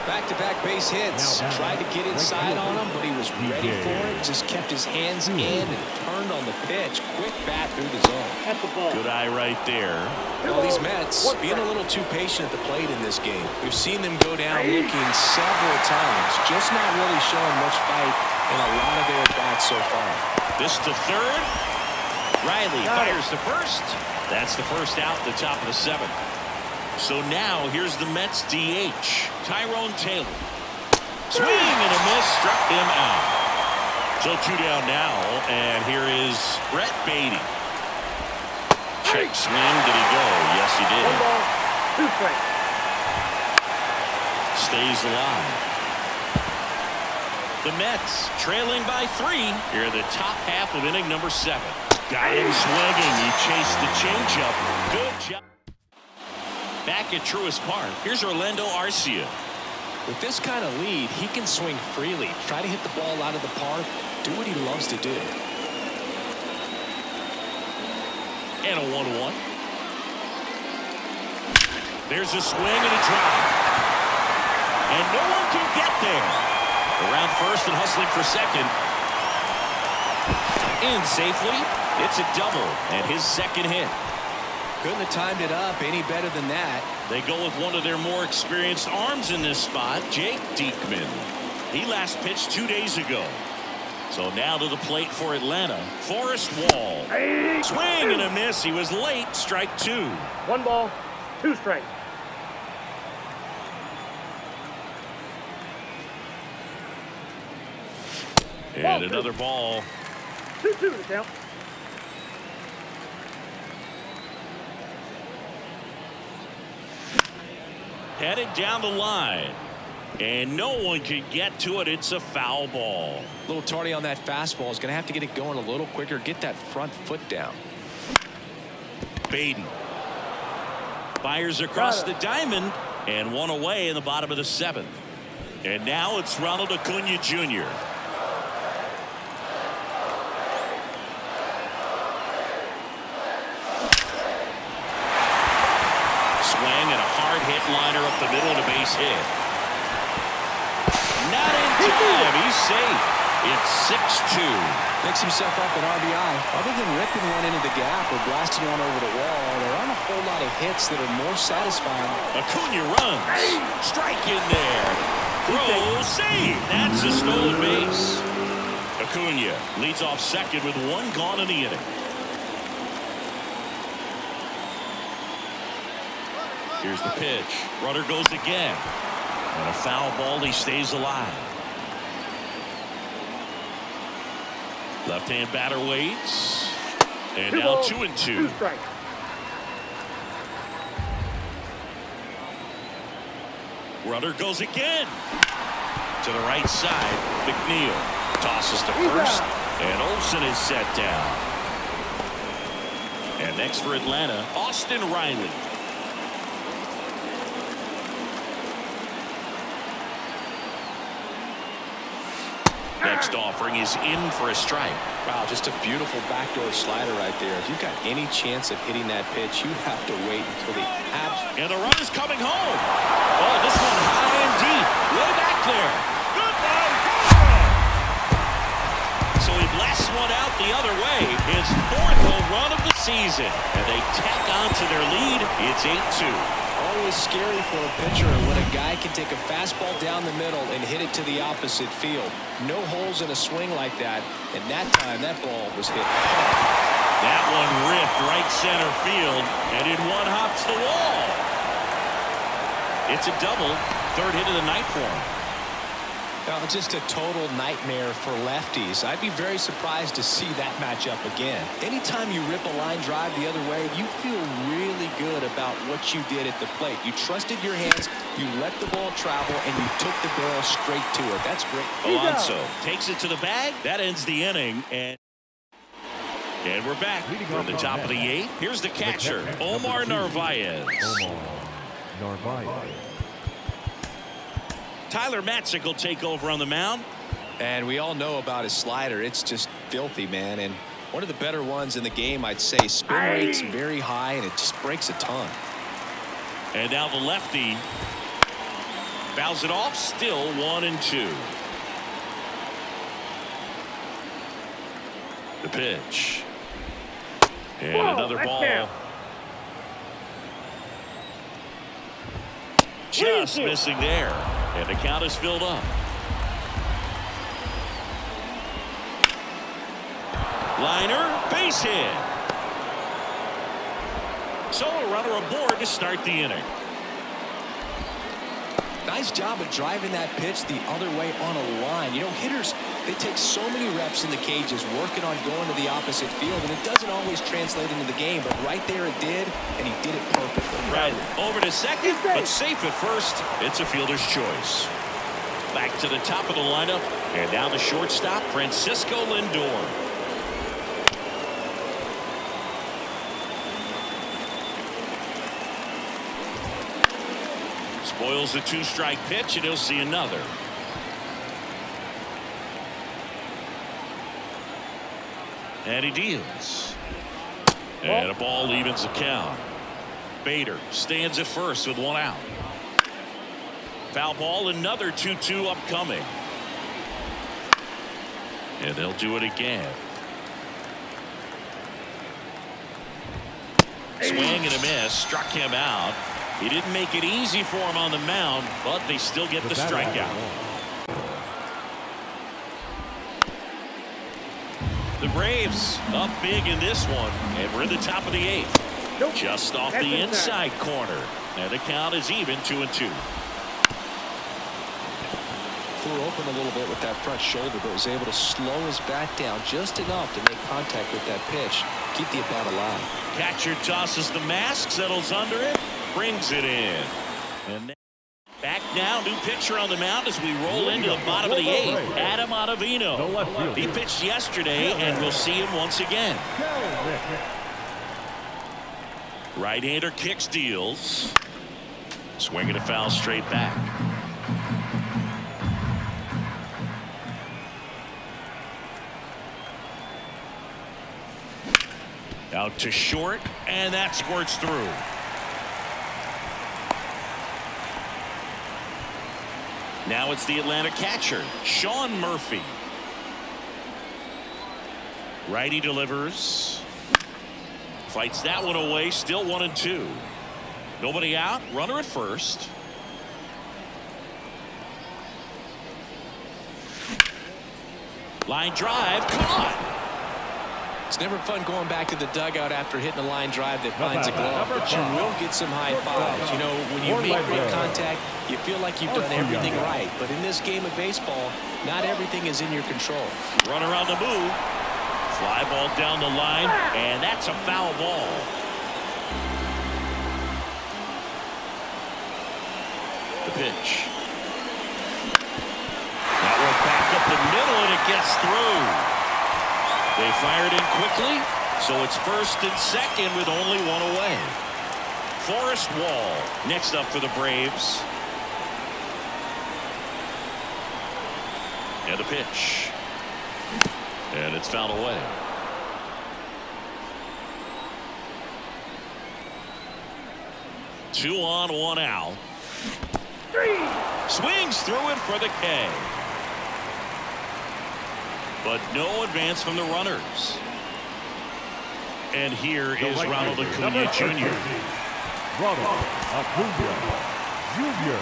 Back-to-back base hits. Tried to get inside on him, but he was ready for it. Just kept his hands in and turned on the pitch. Quick bat through the zone. At the ball. Good eye right there. Well, these Mets being a little too patient at the plate in this game. We've seen them go down looking several times. Just not really showing much fight in a lot of their at-bats so far. This to third. Riley fires to first. That's the first out, the top of the seventh. So now here's the Mets DH, Tyrone Taylor. Swing and a miss, struck him out. So 2 down now, and here is Brett Beatty. Check swing, did he go? Yes, he did. 1 ball, 2 strikes. Stays alive. The Mets trailing by 3 here in the top half of inning number 7. Got him swinging. He chased the changeup. Good job. Back at Truist Park, here's Orlando Arcia. With this kind of lead, he can swing freely, try to hit the ball out of the park, do what he loves to do. And a 1-1. There's a swing and a drive. And no one can get there. Around first and hustling for second. In safely. It's a double and his second hit. Couldn't have timed it up any better than that. They go with one of their more experienced arms in this spot, Jake Diekman. He last pitched 2 days ago. So now to the plate for Atlanta, Forrest Wall. Swing and a miss. He was late. Strike 2. 1 ball, 2 strikes. And another ball. 2-2 to count. Headed down the line. And no one can get to it. It's a foul ball. A little tardy on that fastball. Is going to have to get it going a little quicker. Get that front foot down. Baden fires across the diamond and one away in the bottom of the 7th. And now it's Ronald Acuna Jr. Swing and a hard hit liner up the middle and a base hit. Not in time. He's safe. It's 6-2. Picks himself up an RBI. Other than ripping one into the gap or blasting one over the wall, there aren't a whole lot of hits that are more satisfying. Acuna runs. Strike in there. Throw, save. That's a stolen base. Acuna leads off second with 1 gone in the inning. Here's the pitch. Runner goes again. And a foul ball. He stays alive. Left-hand batter waits. And now 2-2. 2 strikes. Runner goes again. To the right side. McNeil tosses to first. And Olsen is set down. And next for Atlanta, Austin Riley. Next offering is in for a strike. Wow, just a beautiful backdoor slider right there. If you've got any chance of hitting that pitch, you have to wait until the And the run is coming home. Oh, this one high and deep. Way back there. Goodbye. So he blasts one out the other way. His 4th home run of the season. And they tack on to their lead. It's 8-2. Always scary for a pitcher when a guy can take a fastball down the middle and hit it to the opposite field. No holes in a swing like that. And that time, that ball was hit hard. That one ripped right center field, and in one hops the wall. It's a double. 3rd hit of the night for him. Now, just a total nightmare for lefties. I'd be very surprised to see that matchup again. Anytime you rip a line drive the other way, you feel really good about what you did at the plate. You trusted your hands, you let the ball travel, and you took the barrel straight to it. That's great. Alonso takes it to the bag. That ends the inning, and we're back from the top of the 8th. Here's the catcher, Omar Narvaez. Tyler Matzik will take over on the mound. And we all know about his slider. It's just filthy, man. And one of the better ones in the game, I'd say. Spin rate's very high, and it just breaks a ton. And now the lefty fouls it off. Still 1-2. The pitch. And another ball. Just missing there. And the count is filled up. Liner, base hit. So a runner aboard to start the inning. Nice job of driving that pitch the other way on a line. You know, hitters, they take so many reps in the cages working on going to the opposite field, and it doesn't always translate into the game, but right there it did, and he did it perfectly. Right over to second, but safe at first. It's a fielder's choice. Back to the top of the lineup, and now the shortstop, Francisco Lindor. Spoils the 2-strike pitch, and he'll see another. And he deals. And a ball evens the count. Bader stands at first with 1 out. Foul ball, another 2-2 upcoming. And they'll do it again. Swing and a miss, struck him out. He didn't make it easy for him on the mound, but they still get the strikeout. The Braves up big in this one, and we're in the top of the 8th. Just off the inside corner. And the count is even 2-2. Flew open a little bit with that front shoulder, but was able to slow his back down just enough to make contact with that pitch. Keep the at-bat alive. Catcher tosses the mask, settles under it, brings it in. And back now, new pitcher on the mound as we roll into the bottom of the 8th. Adam Ottavino. He pitched yesterday, and we'll see him once again. Right-hander kicks, deals. Swinging a foul straight back. Out to short, and that squirts through. Now it's the Atlanta catcher, Sean Murphy. Righty delivers. Fights that one away, still 1-2. Nobody out, runner at first. Line drive, caught. It's never fun going back to the dugout after hitting a line drive that finds a glove, but you will get some high fives. You know, when you make great contact, you feel like you've done everything right. But in this game of baseball, not everything is in your control. Runner on the move. Fly ball down the line, and that's a foul ball. The pitch. That one back up the middle, and it gets through. They fired in quickly, so it's first and second with only one away. Forrest Wall next up for the Braves. And the pitch. And it's fouled away. Two on, one out. Swings through it for the K. but no advance from the runners. And here is Ronald Acuna Jr. Ronald Acuna Jr.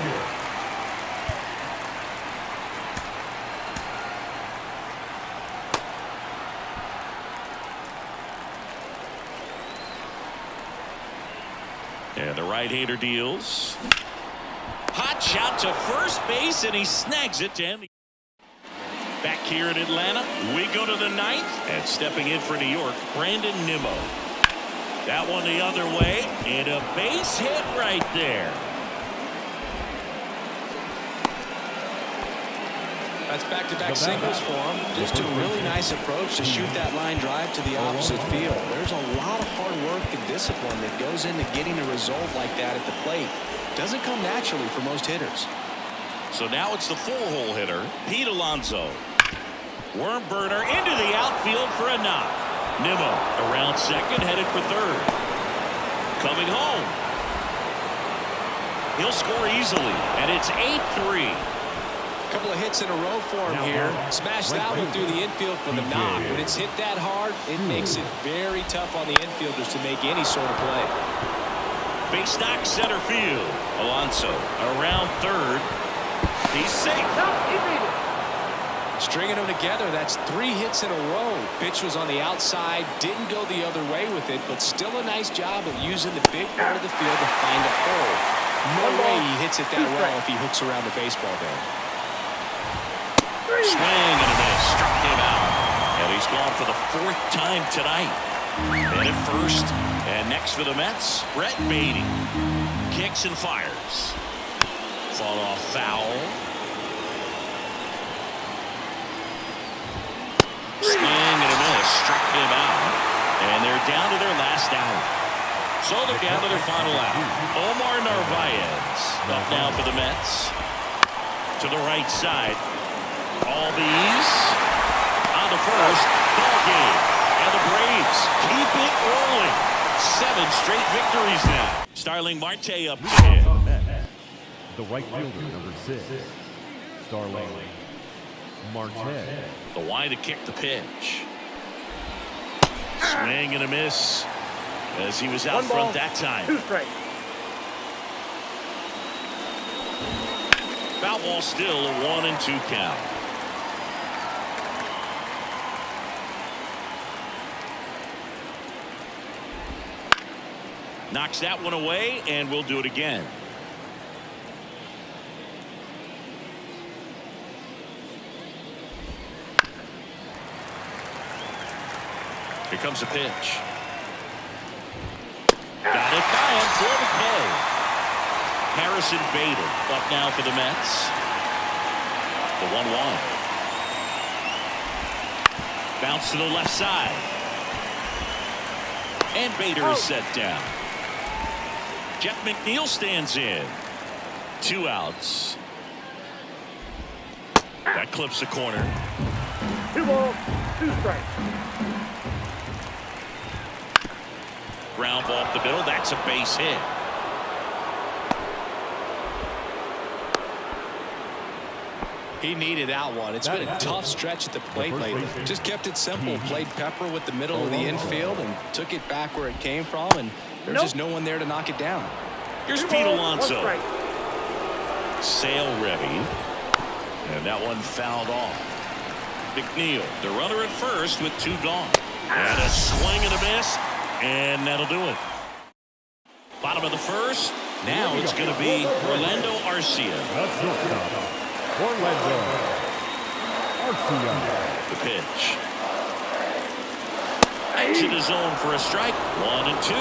And the right-hander deals. Hot shot to first base, and he snags it down. Back here in Atlanta, we go to the ninth, and stepping in for New York, Brandon Nimmo. That one the other way, and a base hit right there. That's back-to-back singles for him. Just a really nice approach to shoot that line drive to the opposite field. There's a lot of hard work and discipline that goes into getting a result like that at the plate. Doesn't come naturally for most hitters. So now it's the full-hole hitter, Pete Alonso. Worm burner into the outfield for a knock. Nimmo around second, headed for third. Coming home. He'll score easily, and it's 8-3. Couple of hits in a row for him here. Smashed that one through the infield for the knock. When it's hit that hard, it makes it very tough on the infielders to make any sort of play. Base knock center field. Alonso around third. He's safe. No, he beat it. Stringing them together, that's 3 hits in a row. Pitch was on the outside, didn't go the other way with it, but still a nice job of using the big part of the field to find a hole. No way he hits it that well if he hooks around the baseball there. Swing and a miss. Struck him out. And he's gone for the 4th time tonight. And at first. And next for the Mets, Brett Beatty. Kicks and fires. Fought off foul. Swing and a miss. Struck him out. And they're down to their last out. So they're down to their final out. Omar Narvaez up now for the Mets. To the right side. All these on the first. Ball game. And the Braves keep it rolling. 7 straight victories now. Starling Marte up to hit. The right fielder, number 6, Starling Marte. The wide to kick the pitch. Swing and a miss as he was out One ball, front that time. 2 strikes. Foul ball still a 1-2 count. Knocks that one away, and we'll do it again. Here comes a pitch. Got it by him for the K. Harrison Bader up now for the Mets. The 1-1. Bounce to the left side. And Bader is set down. Jeff McNeil stands in. 2 outs. That clips the corner. 2 balls, 2 strikes. Ground ball up the middle. That's a base hit. He needed that one. It's been a tough stretch at the plate lately. Just kept it simple. Played pepper with the middle of the infield and took it back where it came from, and there's just no one there to knock it down. Here's 2 Pete balls, 1 Alonso. strike. Sail ready. And that one fouled off. McNeil, the runner at first with 2 gone. And a swing and a miss. And that'll do it. Bottom of the first. Now it's going to be Orlando Arcia. That's shortstop, Orlando Arcia. The pitch. Exit the zone for a strike. 1-2.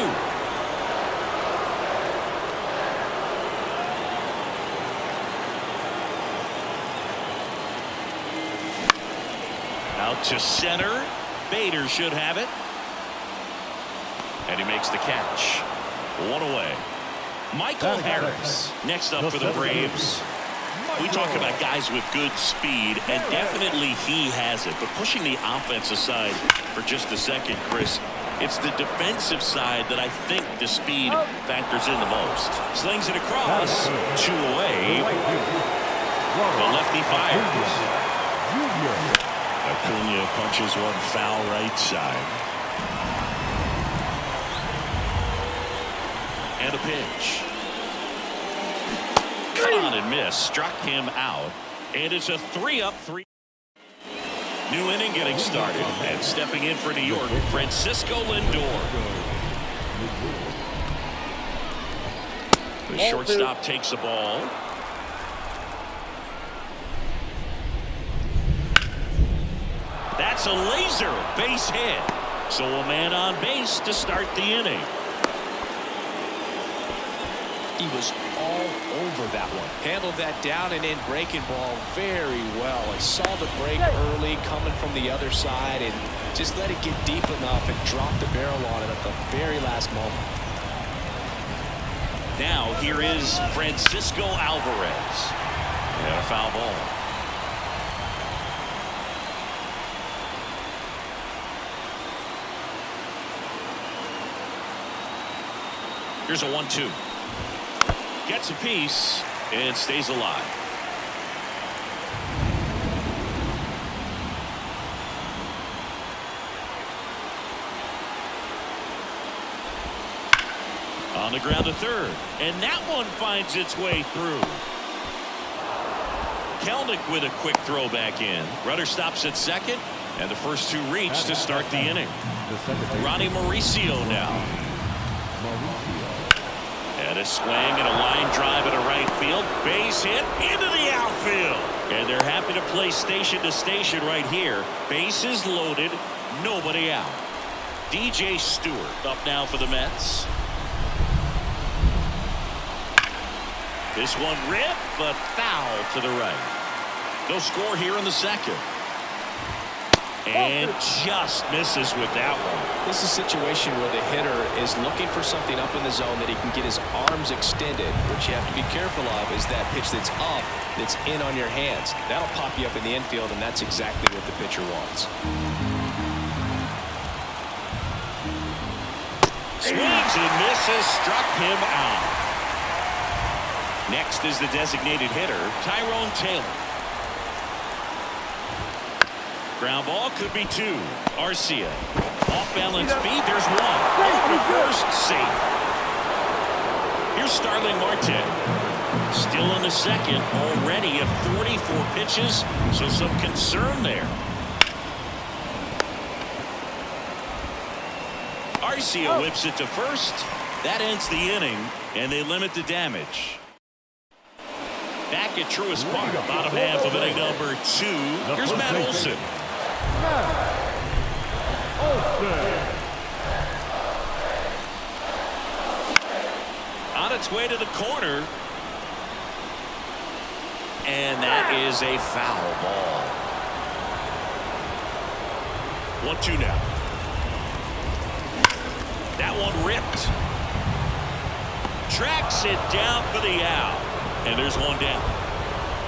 Out to center. Bader should have it. And he makes the catch. 1 away. Michael Harris next up for the Braves. We talk about guys with good speed, and definitely he has it. But pushing the offense aside for just a second, Chris, it's the defensive side that I think the speed factors in the most. Slings it across. 2 away. The lefty fires. A Acuna punches one foul right side. And a pitch. On and miss. Struck him out. And it's a 3-3. New inning getting started. And stepping in for New York, Francisco Lindor. The shortstop takes the ball. That's a laser base hit. So a man on base to start the inning. He was all over that one. Handled that down and in breaking ball very well. I saw the break early coming from the other side and just let it get deep enough and drop the barrel on it at the very last moment. Now here is Francisco Alvarez. And a foul ball. Here's a 1-2. Gets a piece and stays alive. On the ground to third, and that one finds its way through. Kelnick with a quick throw back in. Rudder stops at second, and the first two reach to start the inning. Ronnie Mauricio now. And a swing and a line drive into right field. Base hit into the outfield. And they're happy to play station to station right here. Bases loaded, nobody out. DJ Stewart up now for the Mets. This one ripped, but foul to the right. No score here in the second. And just misses with that one. This is a situation where the hitter is looking for something up in the zone that he can get his arms extended. What you have to be careful of is that pitch that's up, that's in on your hands. That'll pop you up in the infield, and that's exactly what the pitcher wants. Swings and misses, struck him out. Next is the designated hitter, Tyrone Taylor. Ground ball could be two. Arcia. Off balance feed. There's one. Over first. Safe. Here's Starling Marte. Still in the second. Already at 44 pitches. So some concern there. Arcia whips it to first. That ends the inning. And they limit the damage. Back at Truist Park. Bottom half of inning number 2. Here's Matt Olson. On its way to the corner. And that is a foul ball. 1-2 now. That one ripped. Tracks it down for the out. And there's one down.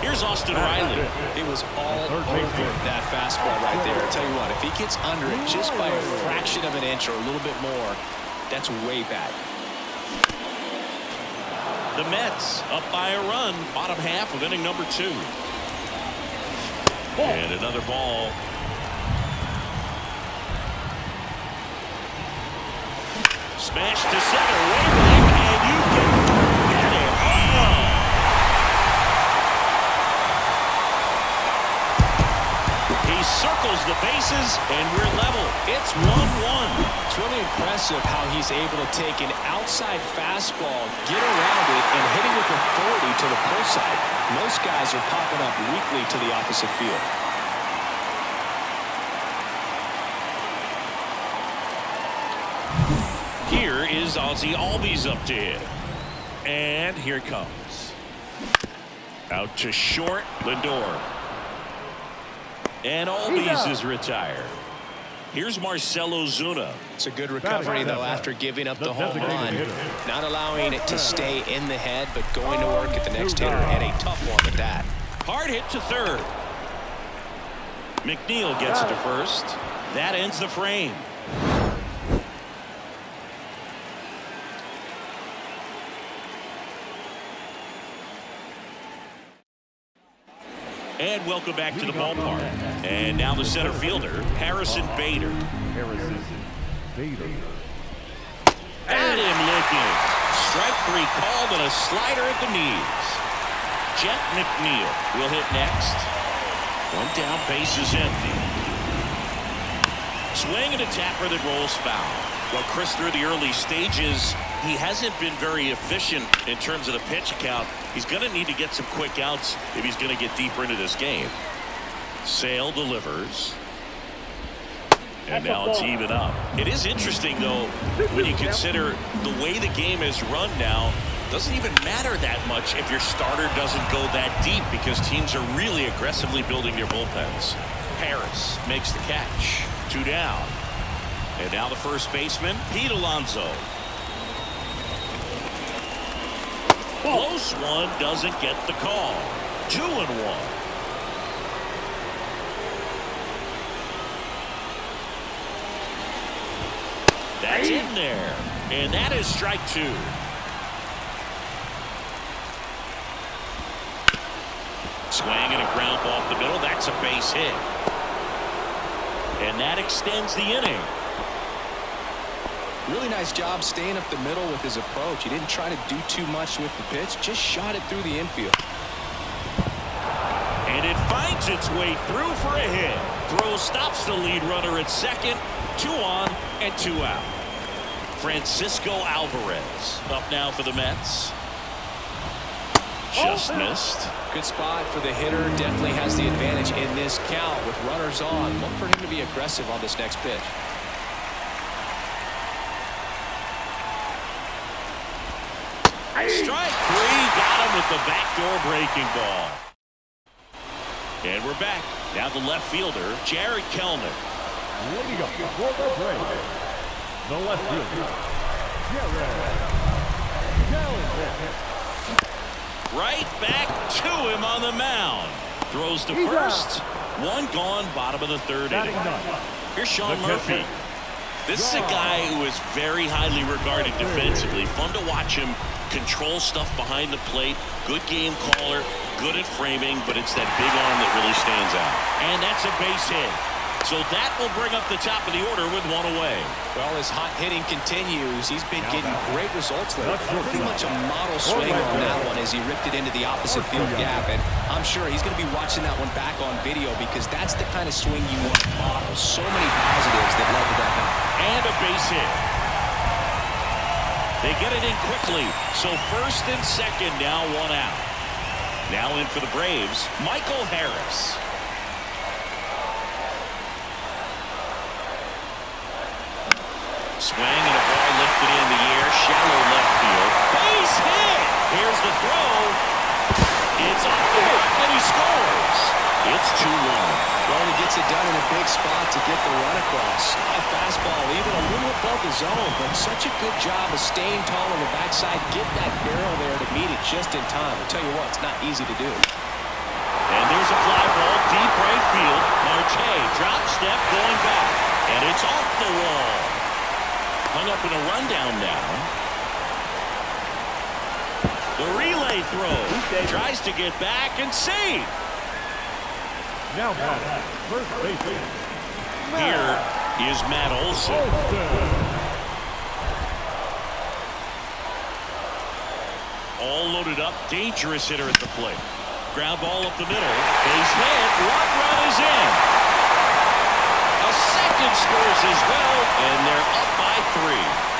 Here's Austin Riley. It was all over that fastball right there. I tell you what, if he gets under it just by a fraction of an inch or a little bit more, that's way back. The Mets up by a run, bottom half of inning number 2. And another ball. Smash to center, way back, and you can get it. Oh! He circles the bases, and we're level. It's 1-1. It's really impressive how he's able to take an outside fastball, get around it, and hit it with authority to the pull side. Most guys are popping up weakly to the opposite field. Here is Ozzie Albies up to hit. And here it comes. Out to short, Lindor. And Albies is retired. Here's Marcell Ozuna. It's a good recovery, though, after giving up the home run. Not allowing it to stay in the head, but going to work at the next hitter, and a tough one at that. Hard hit to third. McNeil gets it to first. That ends the frame. And welcome back to the ballpark. And now the center fielder, Harrison Bader. Harrison Bader. At him looking. Strike 3 called and a slider at the knees. Jet McNeil will hit next. One down, base is empty. Swing and a tapper that rolls foul. Well, Chris, through the early stages, he hasn't been very efficient in terms of the pitch count. He's going to need to get some quick outs if he's going to get deeper into this game. Sale delivers. And now it's even up. It is interesting, though, when you consider the way the game is run now. Doesn't even matter that much if your starter doesn't go that deep because teams are really aggressively building their bullpens. Harris makes the catch. 2 down. And now the first baseman, Pete Alonso. Close one, doesn't get the call. 2-1. That's in there. And that is strike 2. Swing and a ground ball off the middle. That's a base hit. And that extends the inning. Really nice job staying up the middle with his approach. He didn't try to do too much with the pitch. Just shot it through the infield. And it finds its way through for a hit. Throw stops the lead runner at second. 2 on and 2 out. Francisco Alvarez up now for the Mets. Just missed. Good spot for the hitter. Definitely has the advantage in this count with runners on. Look for him to be aggressive on this next pitch. Strike 3. Got him with the backdoor breaking ball. And we're back. Now the left fielder, Jared Kelnick. Leading up for the break, the left fielder, Jared Kelnick. Right back to him on the mound. Throws to first. 1 gone, bottom of the 3rd inning. Here's Sean Murphy. This is a guy who is very highly regarded defensively. Fun to watch him control stuff behind the plate. Good game caller, good at framing, but it's that big arm that really stands out. And that's a base hit. So that will bring up the top of the order with 1 away. Well, as hot hitting continues, he's been getting great results lately. Pretty much a model swing on that one as he ripped it into the opposite field gap. And I'm sure he's going to be watching that one back on video because that's the kind of swing you want to model. So many positives that led to that hit. And a base hit. They get it in quickly. So first and second now 1 out. Now in for the Braves, Michael Harris. Swing and a ball lifted in the air, shallow left field. Base hit! Here's the throw. It's off the mark and he scores. It's 2-1. Well, he gets it done in a big spot to get the run across. A fastball even a little above the zone, but such a good job of staying tall on the backside. Get that barrel there to meet it just in time. I'll tell you what, it's not easy to do. And there's a fly ball deep right field. Marte drop step going back. And it's off the wall. Hung up in a rundown now. The relay throw. Tries to get back and save. Now batting, first baseman. Here is Matt Olson. All loaded up. Dangerous hitter at the plate. Ground ball up the middle. Base hit. 1 run is in. A second scores as well, and they're up by 3.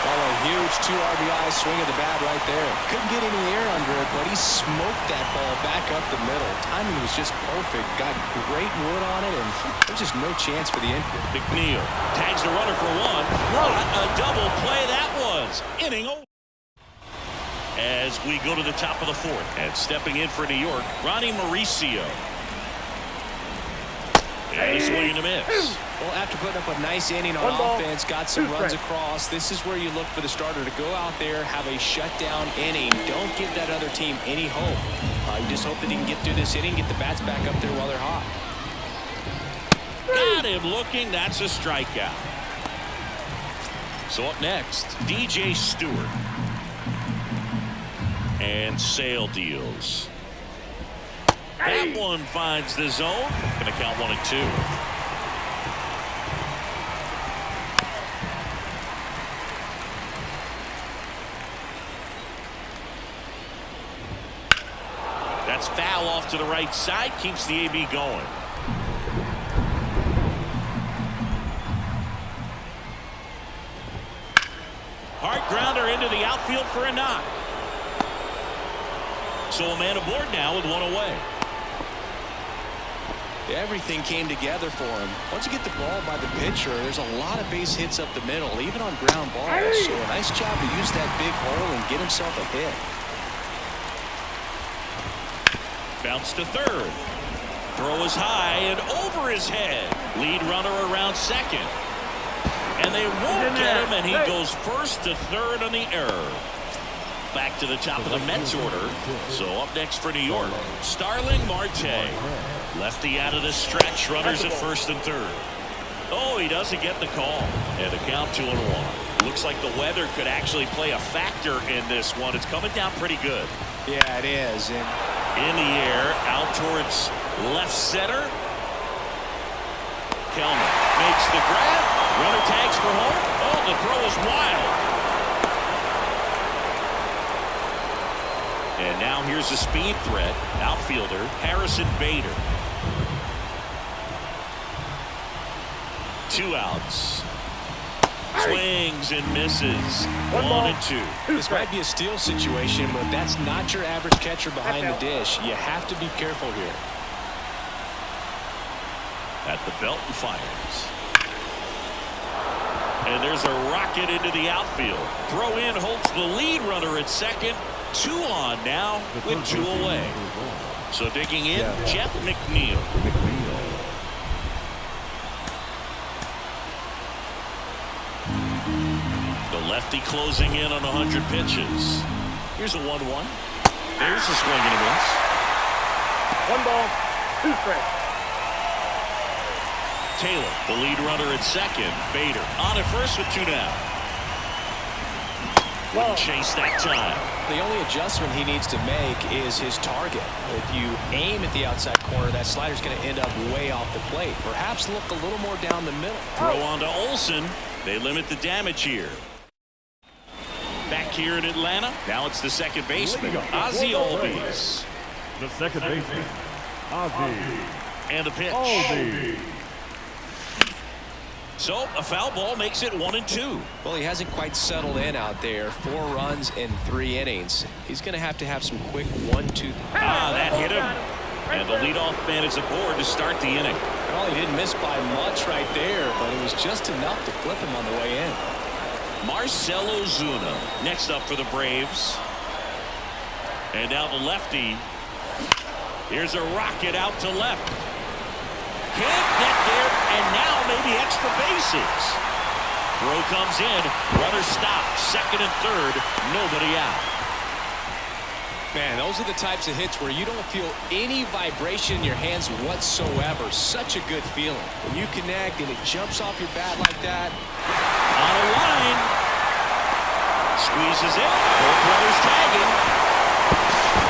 Well, a huge 2 RBI swing of the bat right there. Couldn't get any air under it, but he smoked that ball back up the middle. Timing was just perfect. Got great wood on it, and there's just no chance for the infield. McNeil tags the runner for 1. What a double play that was. Inning over. As we go to the top of the 4th, and stepping in for New York, Ronnie Mauricio. And a swing and a miss. Well, after putting up a nice inning on offense, got some runs across, this is where you look for the starter to go out there, have a shutdown inning. Don't give that other team any hope. You just hope that he can get through this inning, get the bats back up there while they're hot. Got him looking. That's a strikeout. So up next, DJ Stewart. And Sale deals. That one finds the zone. Going to count 1-2. That's foul off to the right side. Keeps the AB going. Hard grounder into the outfield for a knock. So a man aboard now with one away. Everything came together for him. Once you get the ball by the pitcher, there's a lot of base hits up the middle, even on ground balls. So a nice job to use that big hole and get himself a hit. Bounce to third. Throw is high and over his head. Lead runner around second. And they won't get him, and he goes first to third on the error. Back to the top of the Mets order. So up next for New York, Starling Marte. Lefty out of the stretch. Runners at first and third. Oh, he doesn't get the call. And the count 2-1. Looks like the weather could actually play a factor in this one. It's coming down pretty good. Yeah, it is. And in the air, out towards left center. Kelman makes the grab. Runner tags for home. Oh, the throw is wild. And now here's a speed threat. Outfielder Harrison Bader. 2 outs. Swings and misses. 1-2. This might be a steal situation, but that's not your average catcher behind the dish. You have to be careful here. At the belt and fires. And there's a rocket into the outfield. Throw in holds the lead runner at second. 2 on now with 2 away. So digging in, Jeff McNeil. The lefty closing in on 100 pitches. Here's a 1-1. There's a swing and a miss. 1 ball, 2 strikes. Taylor, the lead runner at second. Bader on at first with 2 down. Wouldn't chase that time. The only adjustment he needs to make is his target. If you aim at the outside corner, that slider's going to end up way off the plate. Perhaps look a little more down the middle. Throw on to Olsen. They limit the damage here. Back here in Atlanta, now it's the second baseman, Ozzie Albies. The second baseman, Ozzie. And a pitch. Albies. So a foul ball makes it 1-2. Well, he hasn't quite settled in out there. 4 runs in 3 innings. He's going to have some quick 1-2. That hit him. And the leadoff man is aboard to start the inning. Well, he didn't miss by much right there, but it was just enough to flip him on the way in. Marcell Ozuna next up for the Braves. And now the lefty. Here's a rocket out to left. Can't get there, and now maybe extra bases. Throw comes in. Runner stopped. Second and third. Nobody out. Man, those are the types of hits where you don't feel any vibration in your hands whatsoever. Such a good feeling. When you connect and it jumps off your bat like that. On a line. Squeezes it. Both runners tagging.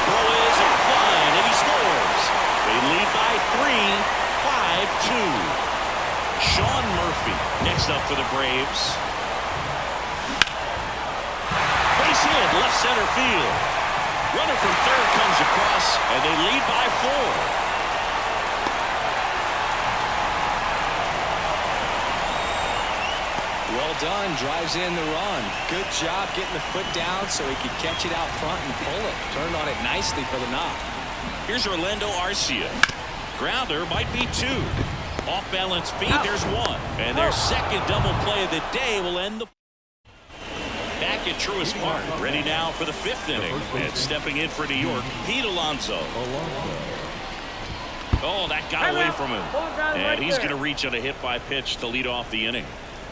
Throw is a fine, and he scores. They lead by 3. 5-2. Sean Murphy next up for the Braves. Base hit, left center field. Runner from third comes across, and they lead by 4. Well done. Drives in the run. Good job getting the foot down so he could catch it out front and pull it. Turned on it nicely for the knock. Here's Orlando Arcia. Grounder might be 2. Off balance feet, there's 1. And their second double play of the day will end the. Back at Truist Park, ready now for the 5th inning. And stepping in for New York, Pete Alonso. Oh, that got away from him. And he's going to reach on a hit by pitch to lead off the inning.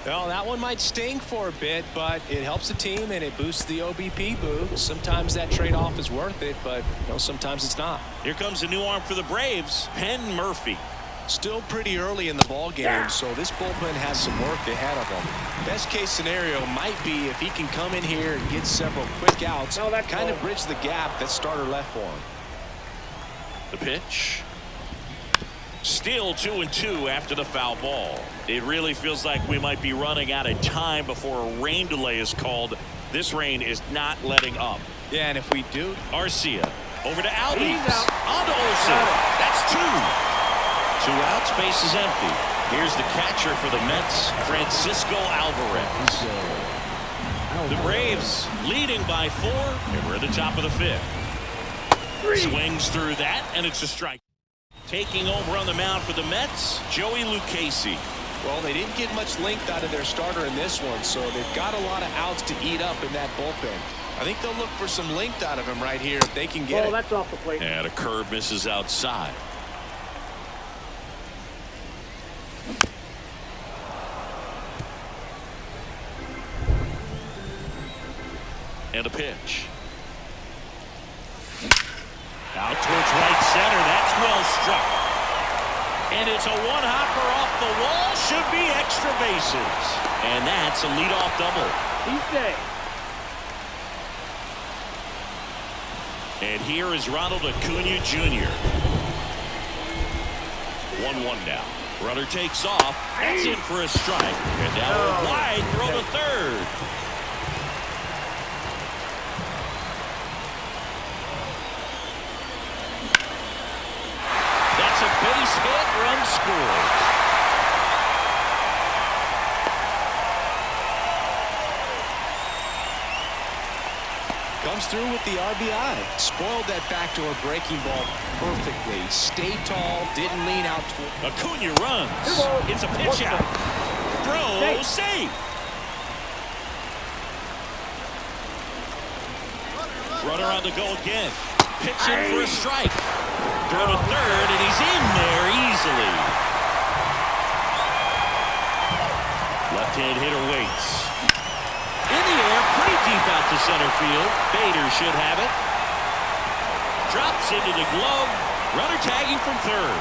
Well, that one might sting for a bit, but it helps the team and it boosts the OBP boost. Sometimes that trade-off is worth it, but sometimes it's not. Here comes a new arm for the Braves, Penn Murphy. Still pretty early in the ball game, so this bullpen has some work ahead of them. Best case scenario might be if he can come in here and get several quick outs, kind of bridge the gap that starter left for him. The pitch. Still 2-2 after the foul ball. It really feels like we might be running out of time before a rain delay is called. This rain is not letting up. Yeah, and if we do. Arcia over to Albies. On to Olsen. That's 2. 2 outs, base is empty. Here's the catcher for the Mets, Francisco Alvarez. The Braves leading by 4, and we're at the top of the 5th. Swings through that, and it's a strike. Taking over on the mound for the Mets, Joey Lucchesi. Well, they didn't get much length out of their starter in this one, so they've got a lot of outs to eat up in that bullpen. I think they'll look for some length out of him right here if they can get it. That's off the plate. And a curve misses outside. And a pitch. Out towards right center. That's well struck. And it's a one-hopper off the wall. Should be extra bases. And that's a leadoff double. He's safe. And here is Ronald Acuna Jr. 1-1 now. Runner takes off. That's in for a strike. And now a wide throw to third. That's a base hit. Run scores. Comes through with the RBI. Spoiled that backdoor breaking ball perfectly. Stayed tall, didn't lean out. Acuna runs. It's a pitch out. Throw safe. Runner on the go again. Pitching for a strike. Throw to third, and he's in there easily. Left-hand hitter waits. In the air, pretty deep out to center field. Bader should have it. Drops into the glove. Runner tagging from third.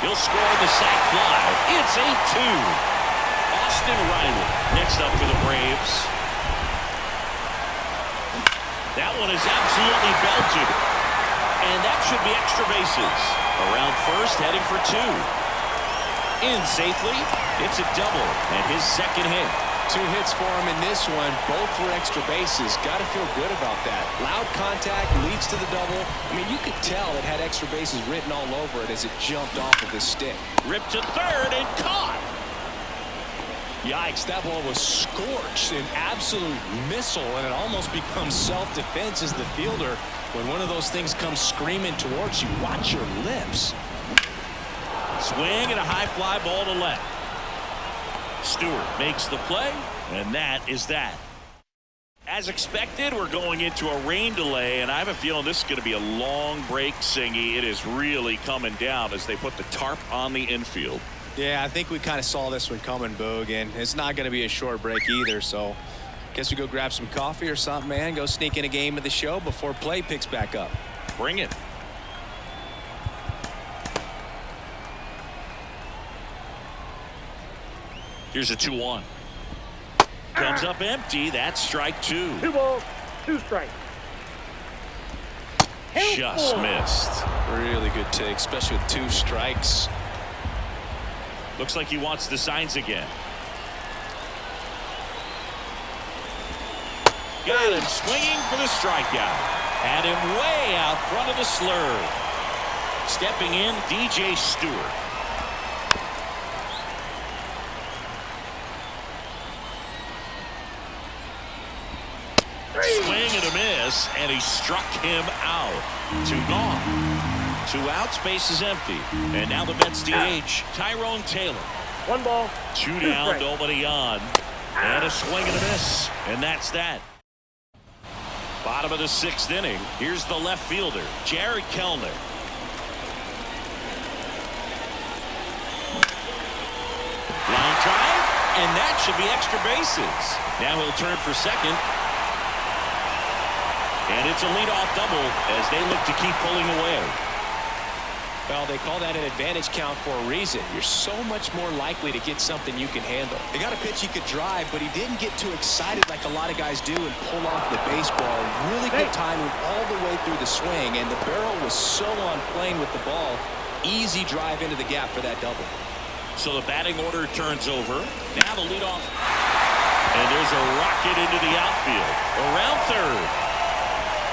He'll score the sac fly. It's 8-2. Austin Riley next up for the Braves. That one is absolutely belted. And that should be extra bases. Around first, heading for 2. In safely. It's a double and his second hit. 2 hits for him in this one, both for extra bases. Got to feel good about that. Loud contact leads to the double. I mean, you could tell it had extra bases written all over it as it jumped off of his stick. Ripped to third and caught. Yikes, that ball was scorched, an absolute missile, and it almost becomes self-defense as the fielder. When one of those things comes screaming towards you, watch your lips. Swing and a high fly ball to left. Stewart makes the play, and that is that. As expected, we're going into a rain delay, and I have a feeling this is going to be a long break, Singy. It is really coming down as they put the tarp on the infield. Yeah, I think we kind of saw this one coming, Boog, and it's not going to be a short break either, so guess we go grab some coffee or something, man. Go sneak in a game of the show before play picks back up. Bring it. Here's a 2-1. Comes up empty. That's strike 2. 2 balls, 2 strikes. Just missed. Really good take, especially with 2 strikes. Looks like he wants the signs again. Got him swinging for the strikeout. Had him way out front of the slurve. Stepping in, DJ Stewart. Swing and a miss, and he struck him out. 2 gone. 2 outs, base is empty. And now the Mets DH, Tyrone Taylor. 1 ball. 2 down, nobody on. And a swing and a miss. And that's that. Bottom of the 6th inning. Here's the left fielder, Jared Kellner. Line drive, and that should be extra bases. Now he'll turn for second. And it's a leadoff double as they look to keep pulling away. Well, they call that an advantage count for a reason. You're so much more likely to get something you can handle. He got a pitch he could drive, but he didn't get too excited like a lot of guys do and pull off the baseball. Really good timing all the way through the swing, and the barrel was so on plane with the ball. Easy drive into the gap for that double. So the batting order turns over. Now the leadoff. And there's a rocket into the outfield. Around third.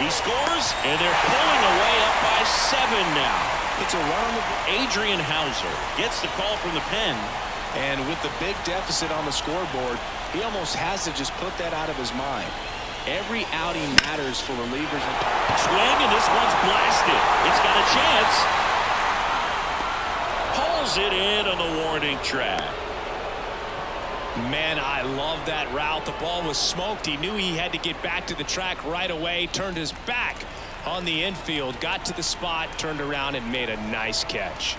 He scores, and they're pulling away up by 7 now. It's a run on the... Adrian Hauser gets the call from the pen. And with the big deficit on the scoreboard, he almost has to just put that out of his mind. Every outing matters for relievers. Swing, and this one's blasted. It's got a chance. Pulls it in on the warning track. Man, I love that route. The ball was smoked. He knew he had to get back to the track right away. Turned his back on the infield. Got to the spot, turned around, and made a nice catch.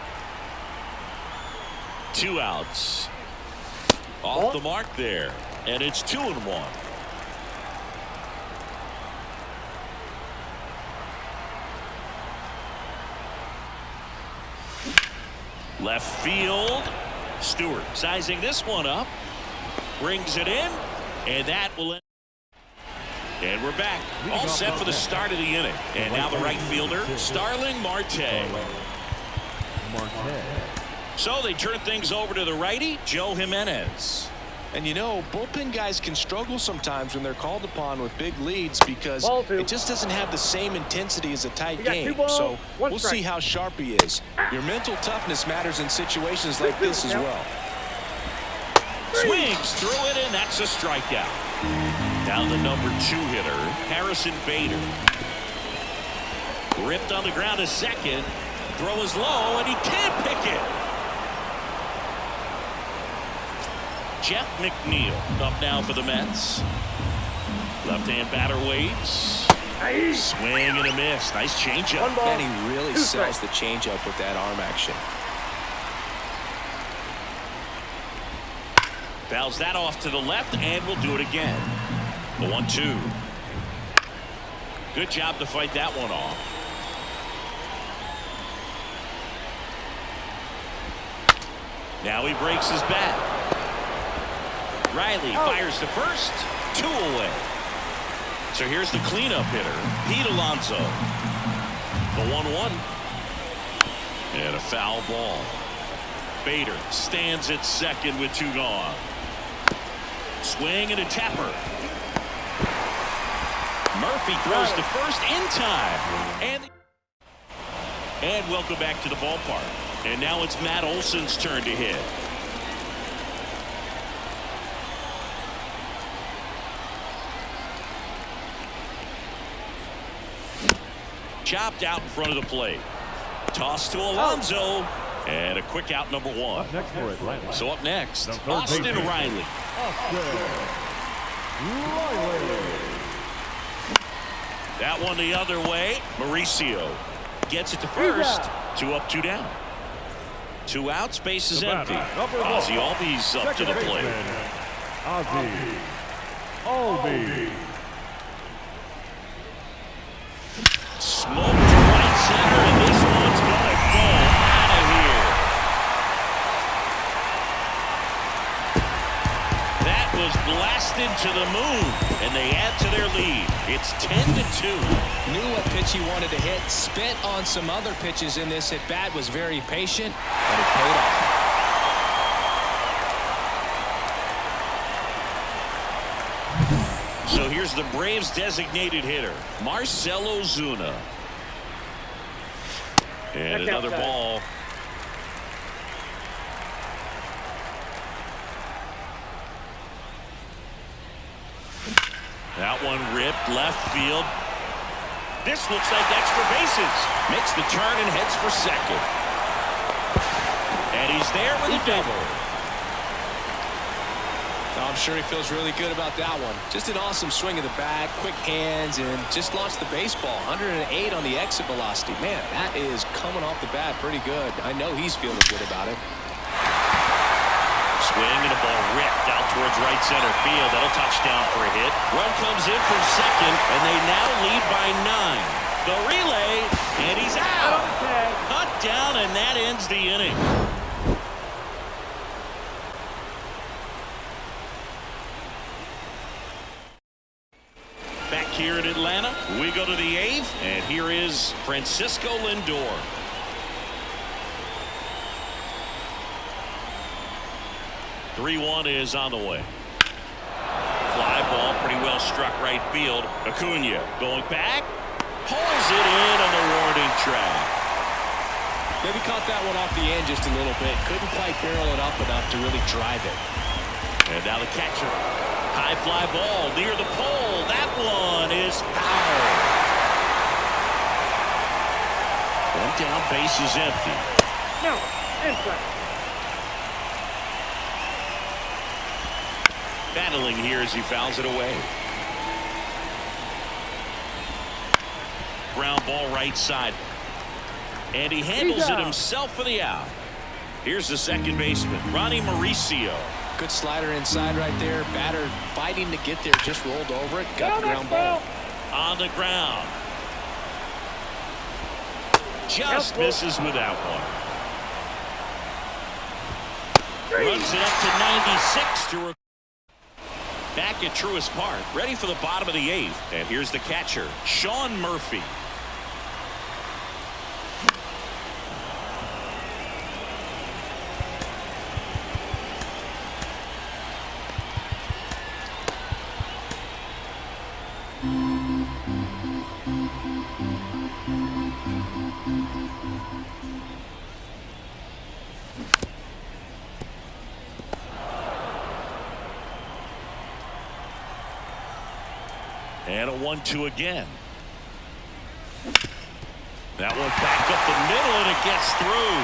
2 outs. Off the mark there. And it's 2-1. Left field. Stewart sizing this one up. Brings it in. And that will end. And we're back. All set for the start of the inning. And now the right fielder, Starling Marte. So they turn things over to the righty, Joe Jimenez. And you know, bullpen guys can struggle sometimes when they're called upon with big leads because it just doesn't have the same intensity as a tight game. So we'll see how sharp he is. Your mental toughness matters in situations like this as well. Swings through it, and that's a strikeout. Down the number 2 hitter, Harrison Bader. Ripped on the ground to second. Throw is low, and he can't pick it. Jeff McNeil up now for the Mets. Left-hand batter waits. Swing and a miss. Nice changeup. And he really sells the changeup with that arm action. Fouls that off to the left, and we'll do it again. The 1-2. Good job to fight that one off. Now he breaks his bat. Riley fires to first. 2 away. So here's the cleanup hitter, Pete Alonso. The 1-1. And a foul ball. Bader stands at second with 2 gone. Swing and a tapper. Murphy throws to first in time. And welcome back to the ballpark. And now it's Matt Olson's turn to hit. Chopped out in front of the plate. Toss to Alonso. And a quick out, number 1. Up next for Atlanta. So up next, Austin Riley. That one the other way. Mauricio gets it to first. 2 up, 2 down. 2 outs, base is empty. Ozzie Albies up to the plate. Ozzie Albies. Smoke to right center, and this one's gonna go out of here. That was blasted to the moon, and they add to their lead. It's 10-2. Knew what pitch he wanted to hit. Spent on some other pitches in this at bat. Was very patient, and it paid off. So here's the Braves designated hitter, Marcell Ozuna. And another ball. That one ripped left field. This looks like extra bases. Makes the turn and heads for second. And he's there with a double. I'm sure he feels really good about that one. Just an awesome swing of the bat, quick hands, and just launched the baseball. 108 on the exit velocity. Man, that is coming off the bat pretty good. I know he's feeling good about it. Swing and a ball ripped out towards right center field. That'll touch down for a hit. Run comes in from second, and they now lead by 9. The relay, and he's out. Tag. Cut down, and that ends the inning. Back here in Atlanta, we go to the 8th, and here is Francisco Lindor. Three-1 is on the way. Fly ball, pretty well struck right field. Acuna going back, pulls it in on the warning track. Maybe caught that one off the end just a little bit. Couldn't quite barrel it up enough to really drive it. And now the catcher. High fly ball near the pole. That one is foul. One down, base is empty. No. Inside. Battling here as he fouls it away. Ground ball right side. And he handles it himself for the out. Here's the second baseman, Ronnie Mauricio. Good slider inside right there. Batter fighting to get there. Just rolled over it. Got the ground ball. On the ground. Just misses with that one. Runs it up to 96 to back at Truist Park, ready for the bottom of the 8th. And here's the catcher, Sean Murphy. And a 1-2 again. That one back up the middle, and it gets through.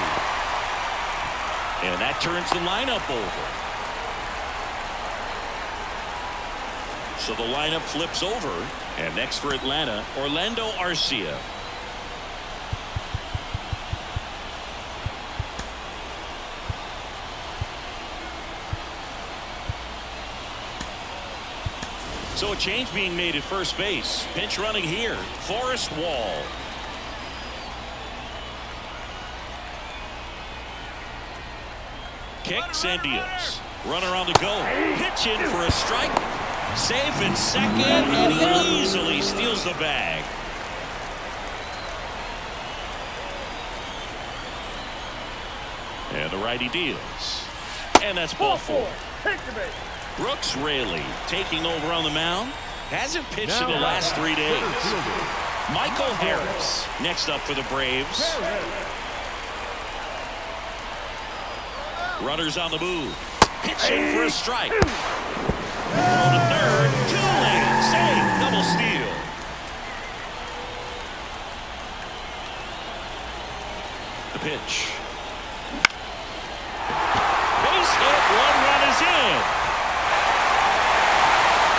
And that turns the lineup over. So the lineup flips over. And next for Atlanta, Orlando Arcia. So a change being made at first base. Pinch running here, Forrest Wall. Kicks and deals. Runner on the go. Pitch in for a strike. Safe in second, and he easily steals the bag. And the righty deals. And that's ball 4. Take the base. Brooks Raley taking over on the mound. Hasn't pitched in the last 3 days. Michael Harris next up for the Braves. Runners on the move. Pitching for a strike. Throw to third. Too late. Save. Double steal. The pitch. Base hit. 1 run is in.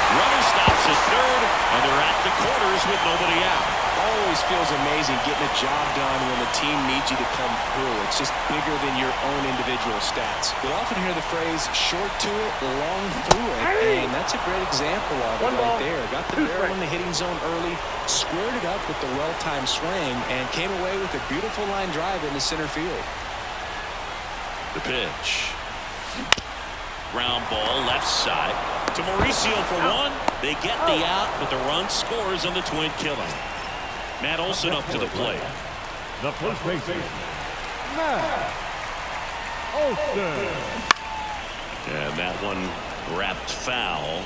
Runner stops at third, and they're at the quarters with nobody out. Always feels amazing getting a job done when the team needs you to come through. It's just bigger than your own individual stats. You'll often hear the phrase short to it, long through it, and that's a great example of it right there. Got the barrel in the hitting zone early, squared it up with the well-timed swing, and came away with a beautiful line drive into center field. The pitch. Ground ball left side to Mauricio for 1. They get the out, but the run scores on the twin killer. Matt Olson up to the plate. The first baseman, Matt Olson. And that one wrapped foul.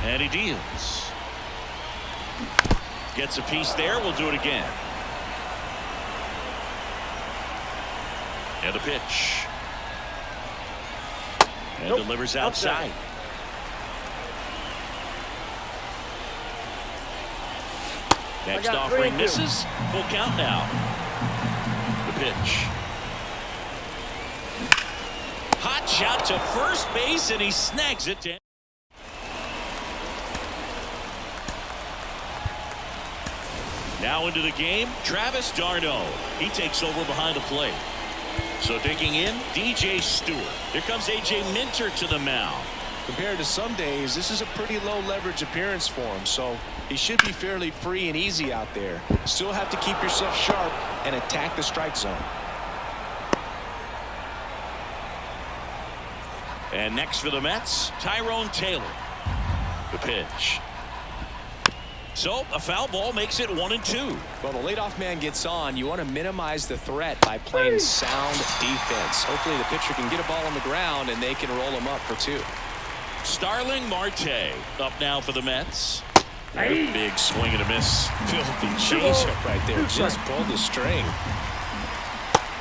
And he deals. Gets a piece there. We'll do it again. And the pitch. And delivers outside. Next offering misses. Full count now. The pitch. Hot shot to first base, and he snags it. Now into the game, Travis d'Arnaud. He takes over behind the plate. So digging in, DJ Stewart. Here comes A.J. Minter to the mound. Compared to some days, this is a pretty low leverage appearance for him, so he should be fairly free and easy out there. Still have to keep yourself sharp and attack the strike zone. And next for the Mets, Tyrone Taylor. The pitch. So a foul ball makes it 1-2. Well, the leadoff man gets on. You want to minimize the threat by playing sound defense. Hopefully the pitcher can get a ball on the ground and they can roll him up for 2. Starling Marte up now for the Mets. A big swing and a miss. Filthy changeup right there. Just pulled the string.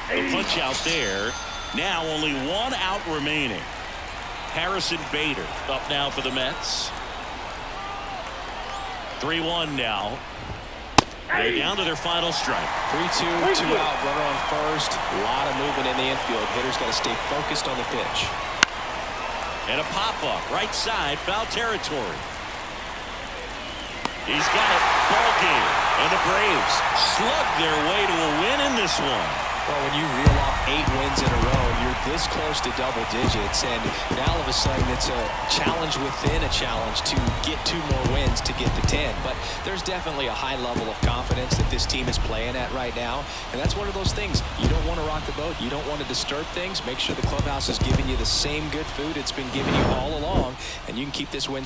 The punch out there. Now only 1 out remaining. Harrison Bader up now for the Mets. 3-1 now. They're down to their final strike. 3-2, 2 out, runner on first. A lot of movement in the infield. Hitter's got to stay focused on the pitch. And a pop-up, right side, foul territory. He's got it, ball game. And the Braves slug their way to a win in this one. Well, when you reel off 8 wins in a row, you're this close to double digits, and now all of a sudden it's a challenge within a challenge to get 2 more wins to get to 10. But there's definitely a high level of confidence that this team is playing at right now, and that's one of those things. You don't want to rock the boat. You don't want to disturb things. Make sure the clubhouse is giving you the same good food it's been giving you all along, and you can keep this win streak